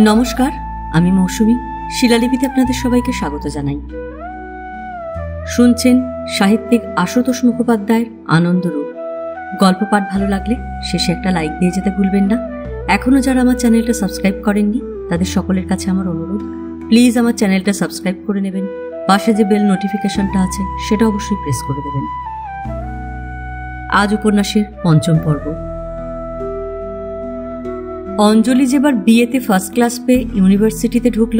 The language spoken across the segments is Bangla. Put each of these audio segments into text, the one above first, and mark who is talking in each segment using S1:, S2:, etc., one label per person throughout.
S1: নমস্কার, আমি মৌসুমী। শিলালিপিতে আপনাদের সবাইকে স্বাগত জানাই। শুনছেন সাহিত্যিক আশুতোষ মুখোপাধ্যায়ের আনন্দরূপ। গল্প পাঠ ভালো লাগলে শেষে একটা লাইক দিয়ে যেতে ভুলবেন না। এখনও যারা আমার চ্যানেলটা সাবস্ক্রাইব করেননি তাদের সকলের কাছে আমার অনুরোধ, প্লিজ আমার চ্যানেলটা সাবস্ক্রাইব করে নেবেন। পাশে যে বেল নোটিফিকেশনটা আছে সেটা অবশ্যই প্রেস করে দেবেন। আজ উপন্যাসের পঞ্চম পর্ব। অঞ্জলি যেবার বিয়েতে ফার্স্ট ক্লাস পেয়ে ইউনিভার্সিটিতে ঢুকল,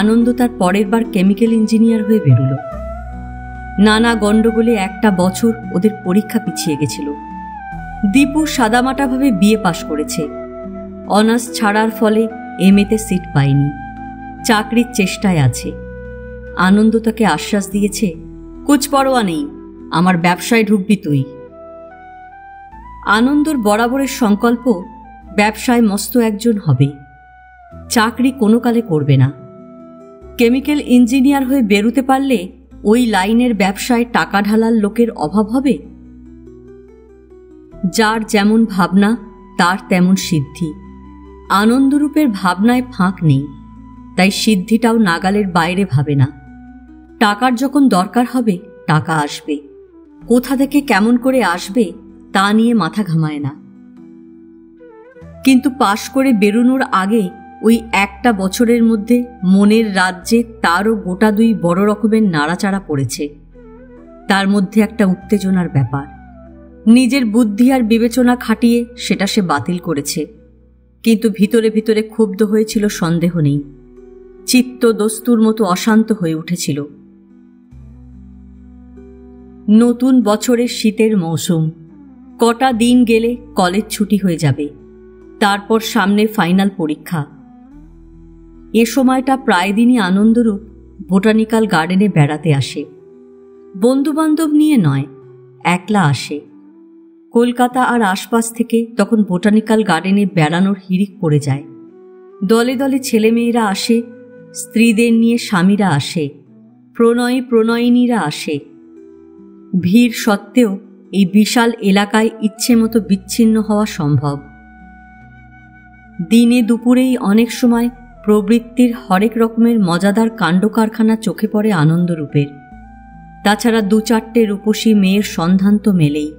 S1: আনন্দ তার পরের বার কেমিক্যাল ইঞ্জিনিয়ার হয়ে বেরুল। নানা গণ্ডগোলে একটা বছর ওদের পরীক্ষা পিছিয়ে গেছিল। দীপু সাদামাটাভাবে বিয়ে পাশ করেছে। অনার্স ছাড়ার ফলে এমএতে সিট পায়নি, চাকরির চেষ্টায় আছে। আনন্দ তাকে আশ্বাস দিয়েছে, কুছ পরোয়া নেই, আমার ব্যবসায় ঢুকবি তুই। আনন্দর বরাবরের সংকল্প ব্যবসায় মস্ত একজন হবে, চাকরি কোনো কালে করবে না। কেমিক্যাল ইঞ্জিনিয়ার হয়ে বেরুতে পারলে ওই লাইনের ব্যবসায় টাকা ঢালার লোকের অভাব হবে। যার যেমন ভাবনা তার তেমন সিদ্ধি। আনন্দরূপের ভাবনায় ফাঁক নেই, তাই সিদ্ধিটাও নাগালের বাইরে ভাবে না। টাকার যখন দরকার হবে টাকা আসবে, কোথা থেকে কেমন করে আসবে তা নিয়ে মাথা ঘামায় না। কিন্তু পাশ করে বেরোনোর আগে ওই একটা বছরের মধ্যে মনের রাজ্যে তারও গোটা দুই বড় রকমের নাড়াচাড়া পড়েছে। তার মধ্যে একটা উত্তেজনার ব্যাপার। নিজের বুদ্ধি আর বিবেচনা খাটিয়ে সেটা সে বাতিল করেছে, কিন্তু ভিতরে ভিতরে ক্ষুব্ধ হয়েছিল, সন্দেহ নেই। চিত্ত দস্তুর মতো অশান্ত হয়ে উঠেছিল। নতুন বছরের শীতের মৌসুম। কটা দিন গেলে কলেজ ছুটি হয়ে যাবে, তারপর সামনে ফাইনাল পরীক্ষা। এ সময়টা প্রায় দিনই আনন্দরূপ বোটানিক্যাল গার্ডেনে বেড়াতে আসে। বন্ধুবান্ধব নিয়ে নয়, একলা আসে। কলকাতা আর আশপাশ থেকে তখন বোটানিক্যাল গার্ডেনে বেড়ানোর হিড়িক পড়ে যায়। দলে দলে ছেলেমেয়েরা আসে, স্ত্রীদের নিয়ে স্বামীরা আসে, প্রণয়ী প্রণয়িনীরা আসে। ভিড় সত্ত্বেও এই বিশাল এলাকায় ইচ্ছে মতো বিচ্ছিন্ন হওয়া সম্ভব। দিনে দুপুরেই অনেক সময় প্রবৃত্তির হরেক রকমের মজাদার কাণ্ড কারখানা চোখে পড়ে আনন্দরূপের। তাছাড়া দু চারটে রূপসী মেয়ের সন্ধান তো মেলেই।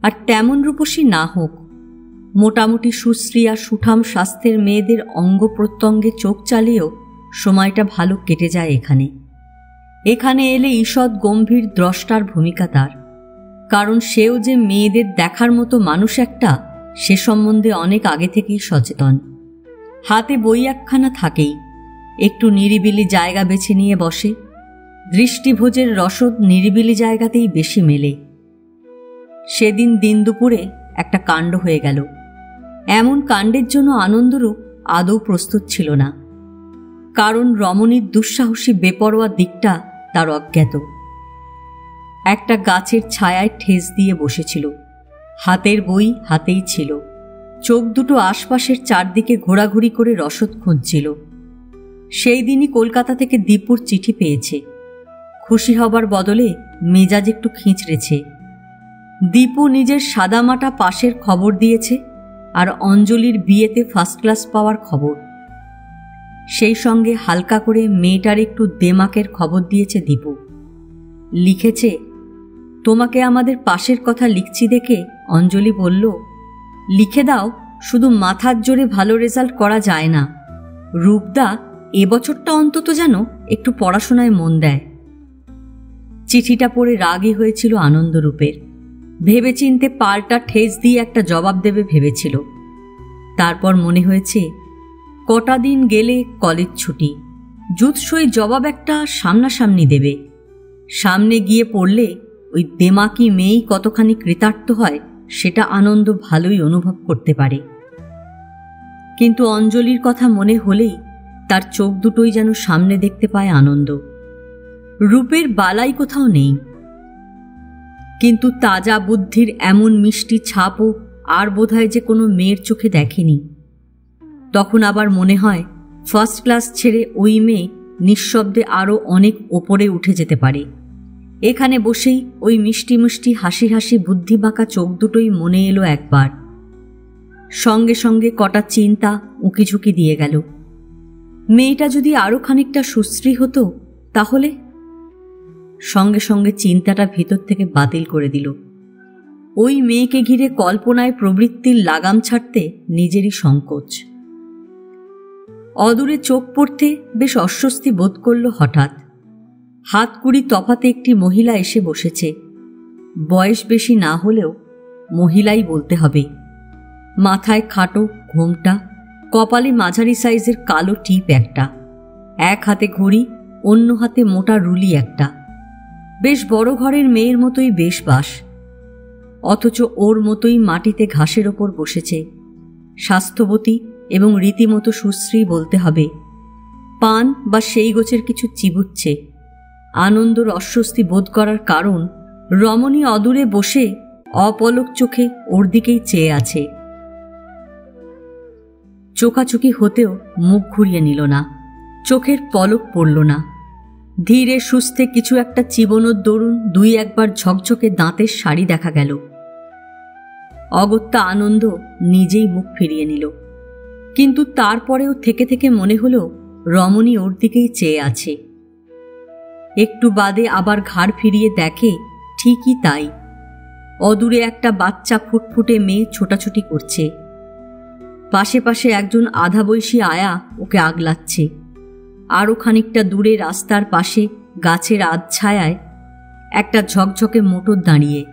S1: আর তেমন রূপসী না হোক, মোটামুটি সুশ্রী আর সুঠাম স্বাস্থ্যের মেয়েদের অঙ্গ প্রত্যঙ্গে চোখ চালিয়েও সময়টা ভালো কেটে যায় এখানে। এখানে এলে ঈষৎ গম্ভীর দ্রষ্টার ভূমিকা তার, কারণ সেও যে মেয়েদের দেখার মতো মানুষ একটা, সে সম্বন্ধে অনেক আগে থেকেই সচেতন। হাতে বই একখানা থাকেই, একটু নিরিবিলি জায়গা বেছে নিয়ে বসে। দৃষ্টিভোজের রসদ নিরিবিলি জায়গাতেই বেশি মেলে। সেদিন দিন দুপুরে একটা কাণ্ড হয়ে গেল। এমন কাণ্ডের জন্য আনন্দরূপ আদৌ প্রস্তুত ছিল না, কারণ রমণীর দুঃসাহসী বেপরোয়া দিকটা তার অজ্ঞাত। একটা গাছের ছায়ায় ঠেস দিয়ে বসেছিল, হাতের বই হাতেই ছিল, চোখ দুটো আশপাশের চারদিকে ঘোরাঘুরি করে রসদ খুঁজছিল। সেই দিনই কলকাতা থেকে দীপুর চিঠি পেয়েছে। খুশি হবার বদলে মেজাজ একটু খিঁচড়েছে। দীপু নিজের সাদামাটা পাশের খবর দিয়েছে, আর অঞ্জলির বিয়েতে ফার্স্ট ক্লাস পাওয়ার খবর। সেই সঙ্গে হালকা করে মেয়েটার একটু দেমাকের খবর দিয়েছে দীপু। লিখেছে, তোমাকে আমাদের পাশের কথা লিখছি দেখে অঞ্জলি বলল, লিখে দাও, শুধু মাথার জোরে ভালো রেজাল্ট করা যায় না। রূপদা এবছরটা অন্তত যেন একটু পড়াশোনায় মন দেয়। চিঠিটা পড়ে রাগই হয়েছিল আনন্দরূপের। ভেবেচিন্তে পাল্টা ঠেস দিয়ে একটা জবাব দেবে ভেবেছিল। তারপর মনে হয়েছে, কটা দিন গেলে কলেজ ছুটি, জুৎসই জবাব একটা সামনাসামনি দেবে। সামনে গিয়ে পড়লে ওই দেমাকি মেয়েই কতখানি কৃতার্থ হয় সেটা আনন্দ ভালোই অনুভব করতে পারে। কিন্তু অঞ্জলির কথা মনে হলেই তার চোখ দুটোই যেন সামনে দেখতে পায় আনন্দ। রূপের বালাই কোথাও নেই, কিন্তু তাজা বুদ্ধির এমন মিষ্টি ছাপও আর বোধহয় যে কোনো মেয়ের চোখে দেখেনি। তখন আবার মনে হয় ফার্স্ট ক্লাস ছেড়ে ওই মেয়ে নিঃশব্দে আরও অনেক ওপরে উঠে যেতে পারে। এখানে বসেই ওই মিষ্টি মিষ্টি হাসি হাসি বুদ্ধি বাঁকা চোখ দুটোই মনে এলো একবার। সঙ্গে সঙ্গে কটা চিন্তা উঁকিঝুঁকি দিয়ে গেল। মেয়েটা যদি আরো খানিকটা সুশ্রী হতো তাহলে। সঙ্গে সঙ্গে চিন্তাটা ভেতর থেকে বাতিল করে দিল। ওই মেয়েকে ঘিরে কল্পনায় প্রবৃত্তির লাগাম ছাড়তে নিজেরই সংকোচ। অদূরে চোখ পড়তে বেশ অস্বস্তি বোধ করল হঠাৎ। হাত কুড়ি তফাতে একটি মহিলা এসে বসেছে। বয়স বেশি না হলেও মহিলাই বলতে হবে। মাথায় খাটো ঘোমটা, কপালে মাঝারি সাইজের কালো টিপ একটা, এক হাতে ঘড়ি, অন্য হাতে মোটা রুলি একটা। বেশ বড় ঘরের মেয়ের মতোই বেশ বাস, অথচ ওর মতোই মাটিতে ঘাসের ওপর বসেছে। স্বাস্থ্যবতী এবং রীতিমতো সুশ্রী বলতে হবে। পান বা সেই গোছের কিছু চিবুচ্ছে। আনন্দর অস্বস্তি বোধ করার কারণ, রমণী অদূরে বসে অপলক চোখে ওর দিকেই চেয়ে আছে। চোখাচোখি হতেও মুখ ঘুরিয়ে নিল না, চোখের পলক পড়ল না। ধীরে সুস্থে কিছু একটা চিবনোর দরুন দুই একবার ঝকঝকে দাঁতের শাড়ি দেখা গেল। অগত্যা আনন্দ নিজেই মুখ ফিরিয়ে নিল, কিন্তু তারপরেও থেকে থেকে মনে হলো রমণী ওর দিকেই চেয়ে আছে। একটু বাদে আবার ঘাড় ফিরিয়ে দেখে, ঠিকই তাই। অদূরে একটা বাচ্চা ফুটফুটে মেয়ে ছোটাছুটি করছে। পাশে পাশে একজন আধা বয়সী আয়া ওকে আগলাচ্ছে। আরও খানিকটা দূরে রাস্তার পাশে গাছের আধছায়ায় একটা ঝকঝকে মোটর দাঁড়িয়ে।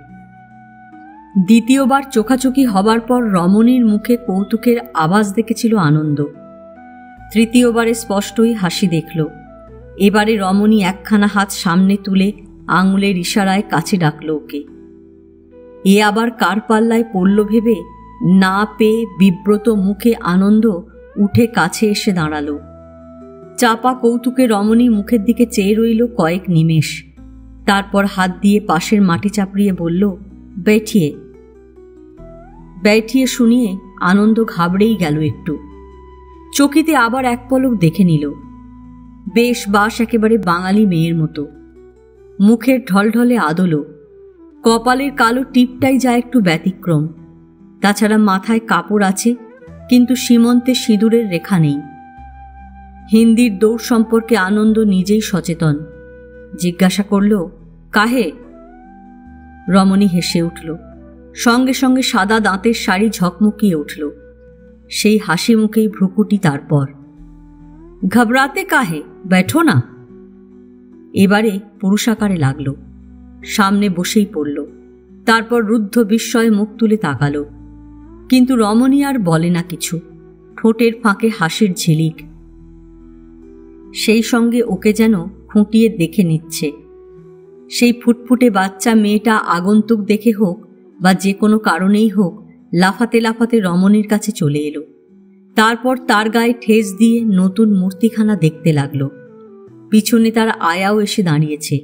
S1: দ্বিতীয়বার চোখাচোখি হবার পর রমণীর মুখে কৌতুকের আভাস দেখেছিল আনন্দ। তৃতীয়বারে স্পষ্টই হাসি দেখল। এবারে রমণী একখানা হাত সামনে তুলে আঙুলের ইশারায় কাছে ডাকল ওকে। এ আবার কার পাল্লায় পড়ল ভেবে না পেয়ে বিব্রত মুখে আনন্দ উঠে কাছে এসে দাঁড়াল। চাপা কৌতুকে রমণী মুখের দিকে চেয়ে রইল কয়েক নিমেষ। তারপর হাত দিয়ে পাশের মাটি চাপড়িয়ে বলল, बैठिए। बैठिए শুনিয়ে আনন্দ ঘাবড়েই গেল একটু। চকিতে আবার এক পলক দেখে নিল। বেশ বাস একেবারে বাঙালি মেয়ের মতো। মুখের ঢলঢলে আদলও, কপালের কালো টিপটাই যা একটু ব্যতিক্রম। তাছাড়া মাথায় কাপড় আছে, কিন্তু সীমন্তে সিঁদুরের রেখা নেই। হিন্দির দৌড় সম্পর্কে আনন্দ নিজেই সচেতন। জিজ্ঞাসা করল, কাহে? রমণী হেসে উঠল। সঙ্গে সঙ্গে সাদা দাঁতের শাড়ি ঝকমকিয়ে উঠল। সেই হাসি মুখেই ভ্রুকুটি। তারপর, ঘাবড়াতে কাহে, बैठो না। এবারে পুরুষাকারে লাগল। সামনে বসেই পড়ল। তারপর রুদ্ধ বিস্ময়ে মুখ তুলে তাকাল। কিন্তু রমণী আর বলে না কিছু। ঠোঁটের ফাঁকে হাসির ঝিলিক। সেই সঙ্গে ওকে যেন খুঁটিয়ে দেখে নিচ্ছে। সেই ফুটফুটে বাচ্চা মেয়েটা আগন্তুক দেখে হোক বা যে কোনো কারণেই হোক, লাফাতে লাফাতে রমণীর কাছে চলে এলো। তারপর তার গায়ে ঠেস দিয়ে নতুন মূর্তিখানা দেখতে লাগলো। পিছনে তার আয়াও এসে দাঁড়িয়েছে।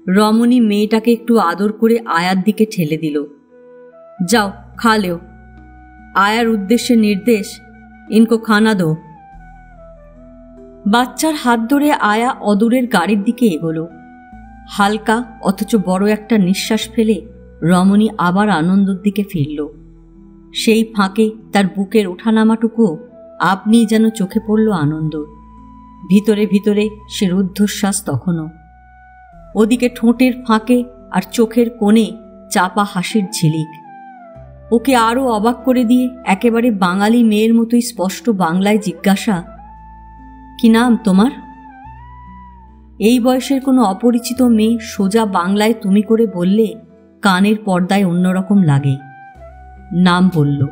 S1: রমণী মেয়েটাকে একটু আদর করে আয়ার দিকে ঠেলে দিল। যাও, খা লেও। আয়ার উদ্দেশ্যে নির্দেশ, ইনকো খানা দো। বাচ্চার হাত ধরে আয়া অদূরের গাড়ির দিকে এগোলো। হালকা অথচ বড় একটা নিঃশ্বাস ফেলে রমণী আবার আনন্দর দিকে ফিরল। সেই ফাঁকে তার বুকের ওঠানামাটুকুও আপনি যেন চোখে পড়ল আনন্দ। ভিতরে ভিতরে সে রুদ্ধশ্বাস তখনও। ওদিকে ঠোঁটের ফাঁকে আর চোখের কোণে চাপা হাসির ঝিলিক। ওকে আরও অবাক করে দিয়ে একেবারে বাঙালি মেয়ের মতোই স্পষ্ট বাংলায় জিজ্ঞাসা, কি নাম তোমার? এই বয়সের কোনো অপরিচিত মেয়ে সোজা বাংলায় তুমি করে বললে কানের পর্দায় অন্যরকম লাগে। নাম বলল,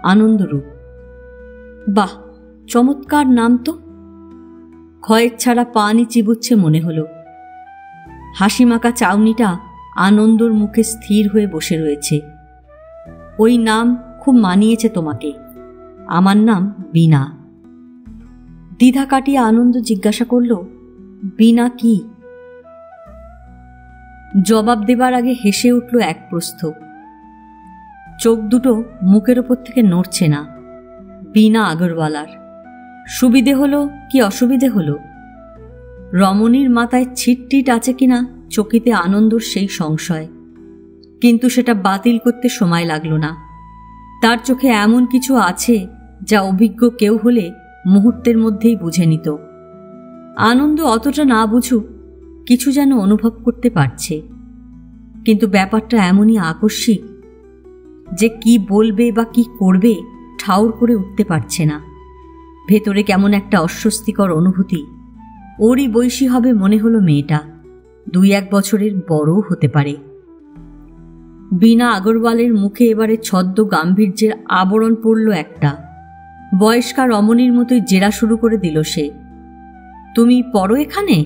S1: আনন্দরূপ। বাহ, চমৎকার নাম তো। ক্ষয়ের ছাড়া পানি চিবুচ্ছে মনে হলো। হাসিমাখা চাউনিটা আনন্দর মুখে স্থির হয়ে বসে রয়েছে। ওই নাম খুব মানিয়েছে তোমাকে। আমার নাম বীণা। দ্বিধা কাটিয়ে আনন্দ জিজ্ঞাসা করল, বীণা কি? জবাব দেবার আগে হেসে উঠল এক প্রস্থ। চোখ দুটো মুখের ওপর থেকে নড়ছে না। বীণা আগরওয়ালার। সুবিধে হলো কি অসুবিধে হলো? রমণীর মাথায় ছিটটিট আছে কিনা চকিতে আনন্দর সেই সংশয়, কিন্তু সেটা বাতিল করতে সময় লাগল না। তার চোখে এমন কিছু আছে যা অভিজ্ঞ কেউ হলে মুহূর্তের মধ্যেই বুঝে নিত। আনন্দ অতটা না বুঝুক, কিছু যেন অনুভব করতে পারছে, কিন্তু ব্যাপারটা এমনই আকস্মিক যে কি বলবে বা কি করবে ঠাউর করে উঠতে পারছে না। ভেতরে কেমন একটা অস্বস্তিকর অনুভূতি। ওরই বয়সী হবে মনে হলো মেয়েটা, 2-1 বছরের বড়ও হতে পারে। বীণা আগরওয়ালের মুখে এবারে ছদ্ম গাম্ভীর্যের আবরণ পড়ল একটা। বয়স্কা রমণীর মতোই জেরা শুরু করে দিল সে, তুমি পড়ো এখানে?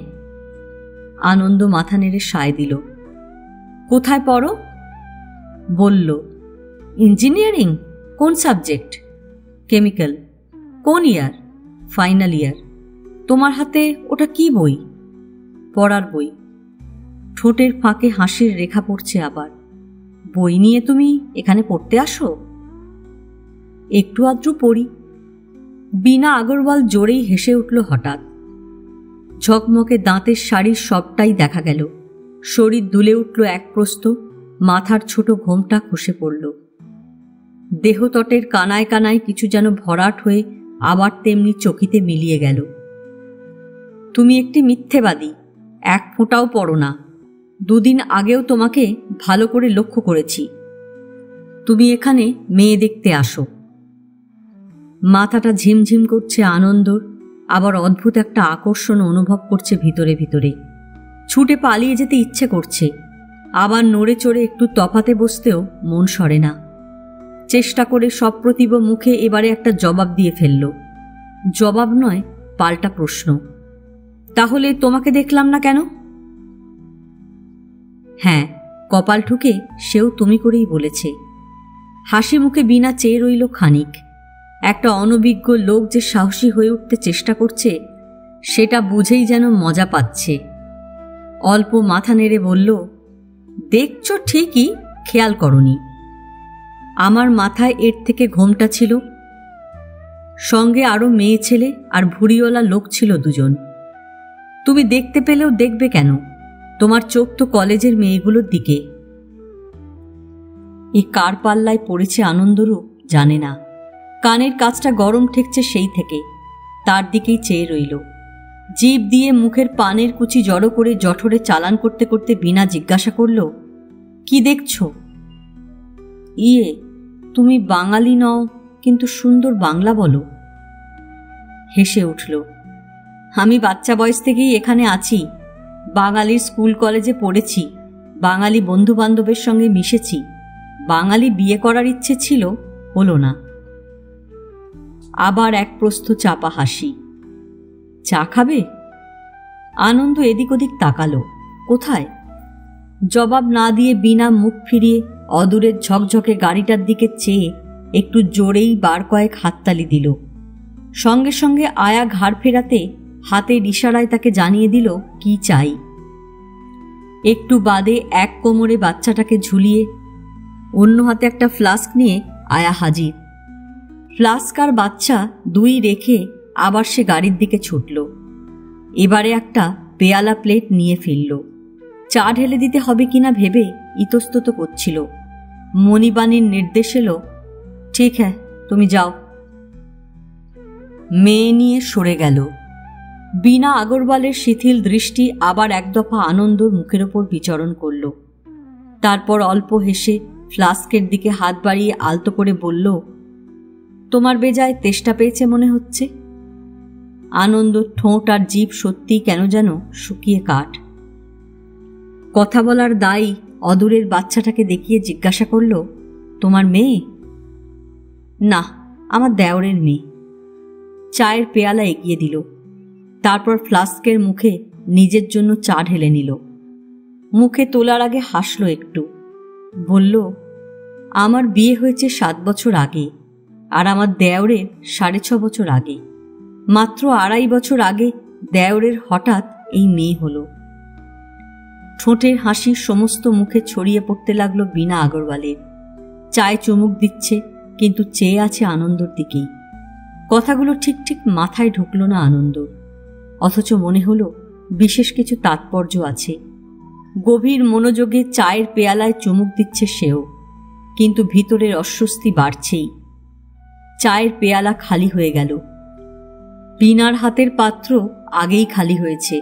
S1: আনন্দ মাথা নেড়ে সায় দিল। কোথায় পড়ো? বলল, ইঞ্জিনিয়ারিং। কোন সাবজেক্ট? কেমিক্যাল। কোন ইয়ার? Final year. তোমার হাতে ওটা কি বই? পড়ার বই। ঠোঁটের ফাঁকে হাসির রেখা পড়ছে আবার। বই নিয়ে তুমি এখানে পড়তে আসো? একটু আধটু পড়ি। বীণা আগরওয়াল জোরেই হেসে উঠল হঠাৎ। ঝকমকে দাঁতের শাড়ির সবটাই দেখা গেল। শরীর দুলে উঠল এক প্রস্থ, মাথার ছোট ঘোমটা খসে পড়ল। দেহতটের কানায় কানায় কিছু যেন ভরাট হয়ে আবার তেমনি চকিতে মিলিয়ে গেল। তুমি একটি মিথ্যেবাদী, 1 ফোঁটাও পড়ো না। 2 দিন আগেও তোমাকে ভালো করে লক্ষ্য করেছি। তুমি এখানে মেয়ে দেখতে আসো। মাথাটা ঝিমঝিম করছে আনন্দর, আবার অদ্ভুত একটা আকর্ষণ অনুভব করছে ভিতরে ভিতরে। ছুটে পালিয়ে যেতে ইচ্ছে করছে, আবার নড়ে চড়ে একটু তফাতে বসতেও মন সরে না। চেষ্টা করে সপ্রতিভ মুখে এবারে একটা জবাব দিয়ে ফেলল। জবাব নয়, পাল্টা প্রশ্ন, তাহলে তোমাকে দেখলাম না কেন? হ্যাঁ, কপাল ঠুকে সেও তুমি করেই বলেছে। হাসি মুখে বীণা চেয়ে রইল খানিক। একটা অনভিজ্ঞ লোক যে সাহসী হয়ে উঠতে চেষ্টা করছে সেটা বুঝেই যেন মজা পাচ্ছে। অল্প মাথা নেড়ে বলল, দেখছো ঠিকই, খেয়াল করনি। আমার মাথায় এর থেকে ঘোমটা ছিল। সঙ্গে আরো মেয়ে ছেলে আর ভুড়িওয়ালা লোক ছিল 2 জন। তুমি দেখতে পেলেও দেখবে কেন? তোমার চোখ তো কলেজের মেয়েগুলোর দিকে। এই কার পাল্লায় পড়েছে আনন্দরূপ জানে না। কানের কাছটা গরম ঠেকছে সেই থেকে, তার দিকেই চেয়ে রইল। জিভ দিয়ে মুখের পানের কুচি জড়ো করে জঠরে চালান করতে করতে বীণা জিজ্ঞাসা করল, কি দেখছো? ইয়ে, তুমি বাঙালি নও, কিন্তু সুন্দর বাংলা বলো। হেসে উঠল। আমি বাচ্চা বয়স থেকেই এখানে আছি। বাঙালির স্কুল কলেজে পড়েছি, বাঙালি বন্ধু বান্ধবের সঙ্গে মিশেছি। বাঙালি বিয়ে করার ইচ্ছে ছিল, হলো না। আবার এক প্রস্থ চাপা হাসি। চা খাবে? আনন্দ এদিক ওদিক তাকালো। কোথায়? জবাব না দিয়ে বীণা মুখ ফিরিয়ে অদূরের ঝকঝকে গাড়িটার দিকে চেয়ে একটু জোরেই বার কয়েক হাততালি দিল। সঙ্গে সঙ্গে আয়া ঘাড় ফেরাতে হাতের ইশারায় তাকে জানিয়ে দিল কি চাই। একটু বাদে এক কোমরে বাচ্চাটাকে ঝুলিয়ে অন্য হাতে একটা ফ্লাস্ক নিয়ে আয়া হাজির। ফ্লাস্ক আর বাচ্চা 2 রেখে আবার সে গাড়ির দিকে ছুটল। এবারে একটা পেয়ালা প্লেট নিয়ে ফিরল। চা ঢেলে দিতে হবে কিনা ভেবে ইতস্তত করছিল। মণিবাণীর নির্দেশ এলো, ঠিক হ্যাঁ, তুমি যাও। মেয়ে নিয়ে সরে গেল। বীণা আগরওয়ালের শিথিল দৃষ্টি আবার এক দফা আনন্দর মুখের ওপর বিচরণ করল। তারপর অল্প হেসে ফ্লাস্কের দিকে হাত বাড়িয়ে আলতো করে বলল, তোমার বেজায় তেষ্টা পেয়েছে মনে হচ্ছে। আনন্দ ঠোঁট আর জিভ সত্যিই কেন যেন শুকিয়ে কাঠ। কথা বলার দায় অদূরের বাচ্চাটাকে দেখিয়ে জিজ্ঞাসা করল, তোমার মেয়ে? না, আমার দেওরের মেয়ে। চায়ের পেয়ালা এগিয়ে দিল। তারপর ফ্লাস্কের মুখে নিজের জন্য চা ঢেলে নিল। মুখে তোলার আগে হাসল একটু। বলল, আমার বিয়ে হয়েছে 7 বছর আগে, আর আমার দেওরের 6.5 বছর আগে। মাত্র 2.5 বছর আগে দেওরের হঠাৎ এই মেয়ে হলো। ঠোঁটের হাসি সমস্ত মুখে ছড়িয়ে পড়তে লাগলো বীণা আগরওয়ালের। চায়ে চুমুক দিচ্ছে, কিন্তু চেয়ে আছে আনন্দর দিকেই। কথাগুলো ঠিক ঠিক মাথায় ঢুকল না আনন্দর, অথচ মনে হলো বিশেষ কিছু তাৎপর্য আছে। গভীর মনোযোগে চায়ের পেয়ালায় চুমুক দিচ্ছে সেও। কিন্তু ভিতরের অস্বস্তি বাড়ছেই। চায়ের পেয়ালা খালি হয়ে গেল। বীণার হাতের পাত্র আগেই খালি হয়েছে।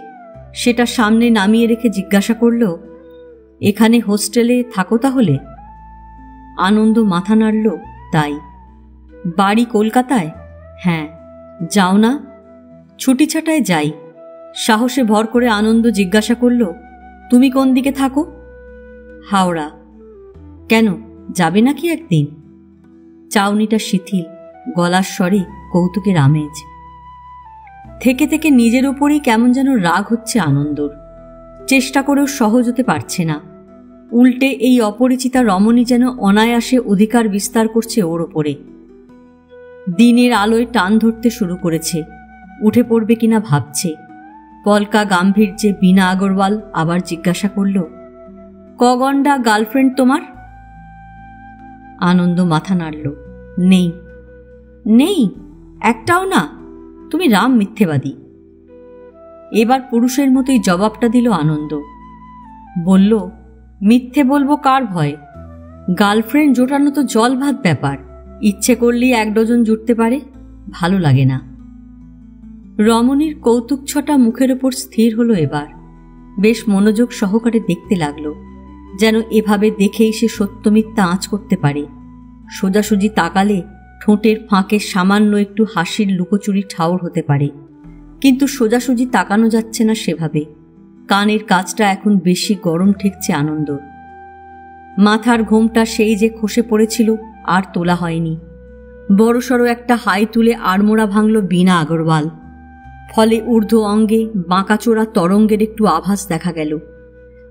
S1: সেটা সামনে নামিয়ে রেখে জিজ্ঞাসা করল, এখানে হোস্টেলে থাকো তাহলে? আনন্দ মাথা নাড়ল, তাই। বাড়ি কলকাতায়? হ্যাঁ। যাও না? ছুটি ছাটায় যাই। সাহসে ভর করে আনন্দ জিজ্ঞাসা করল, তুমি কোন দিকে থাকো? হাওড়া। কেন, যাবে নাকি একদিন? চাউনিটা শিথিল, গলার স্বরে কৌতুকের আমেজ। থেকে থেকে নিজের উপরেই কেমন যেন রাগ হচ্ছে আনন্দর। চেষ্টা করেও সহজ হতে পারছে না। উল্টে এই অপরিচিতা রমণী যেন অনায়াসে অধিকার বিস্তার করছে ওর ওপরে। দিনের আলোয় টান ধরতে শুরু করেছে। উঠে পড়বে কিনা ভাবছে। পলকা গাম্ভীর্যে বীণা আগরওয়াল আবার জিজ্ঞাসা করল, কগন্ডা গার্লফ্রেন্ড তোমার? আনন্দ মাথা নাড়ল, নেই। নেই? একটাও না? তুমি রাম মিথ্যেবাদী। এবার পুরুষের মতোই জবাবটা দিল আনন্দ। বলল, মিথ্যে বলবো কার ভয়? গার্লফ্রেন্ড জোটানো তো জল ভাত ব্যাপার। ইচ্ছে করলেই 1 ডজন জুটতে পারে। ভালো লাগে না। রমণীর কৌতুক ছটা মুখের ওপর স্থির হলো এবার। বেশ মনোযোগ সহকারে দেখতে লাগল, যেন এভাবে দেখেই সে সত্য মিথ্যা আঁচ করতে পারে। সোজাসুজি তাকালে ঠোঁটের ফাঁকে সামান্য একটু হাসির লুকোচুরি ঠাউর হতে পারে, কিন্তু সোজাসুজি তাকানো যাচ্ছে না সেভাবে। কানের কাজটা এখন বেশি গরম ঠেকছে আনন্দর। মাথার ঘোমটা সেই যে খসে পড়েছিল, আর তোলা হয়নি। বড়সড় একটা হাই তুলে আড়মোড়া ভাঙল বীণা আগরওয়াল। ফলে ঊর্ধ্ব অঙ্গে বাঁকাচোরা তরঙ্গের একটু আভাস দেখা গেল।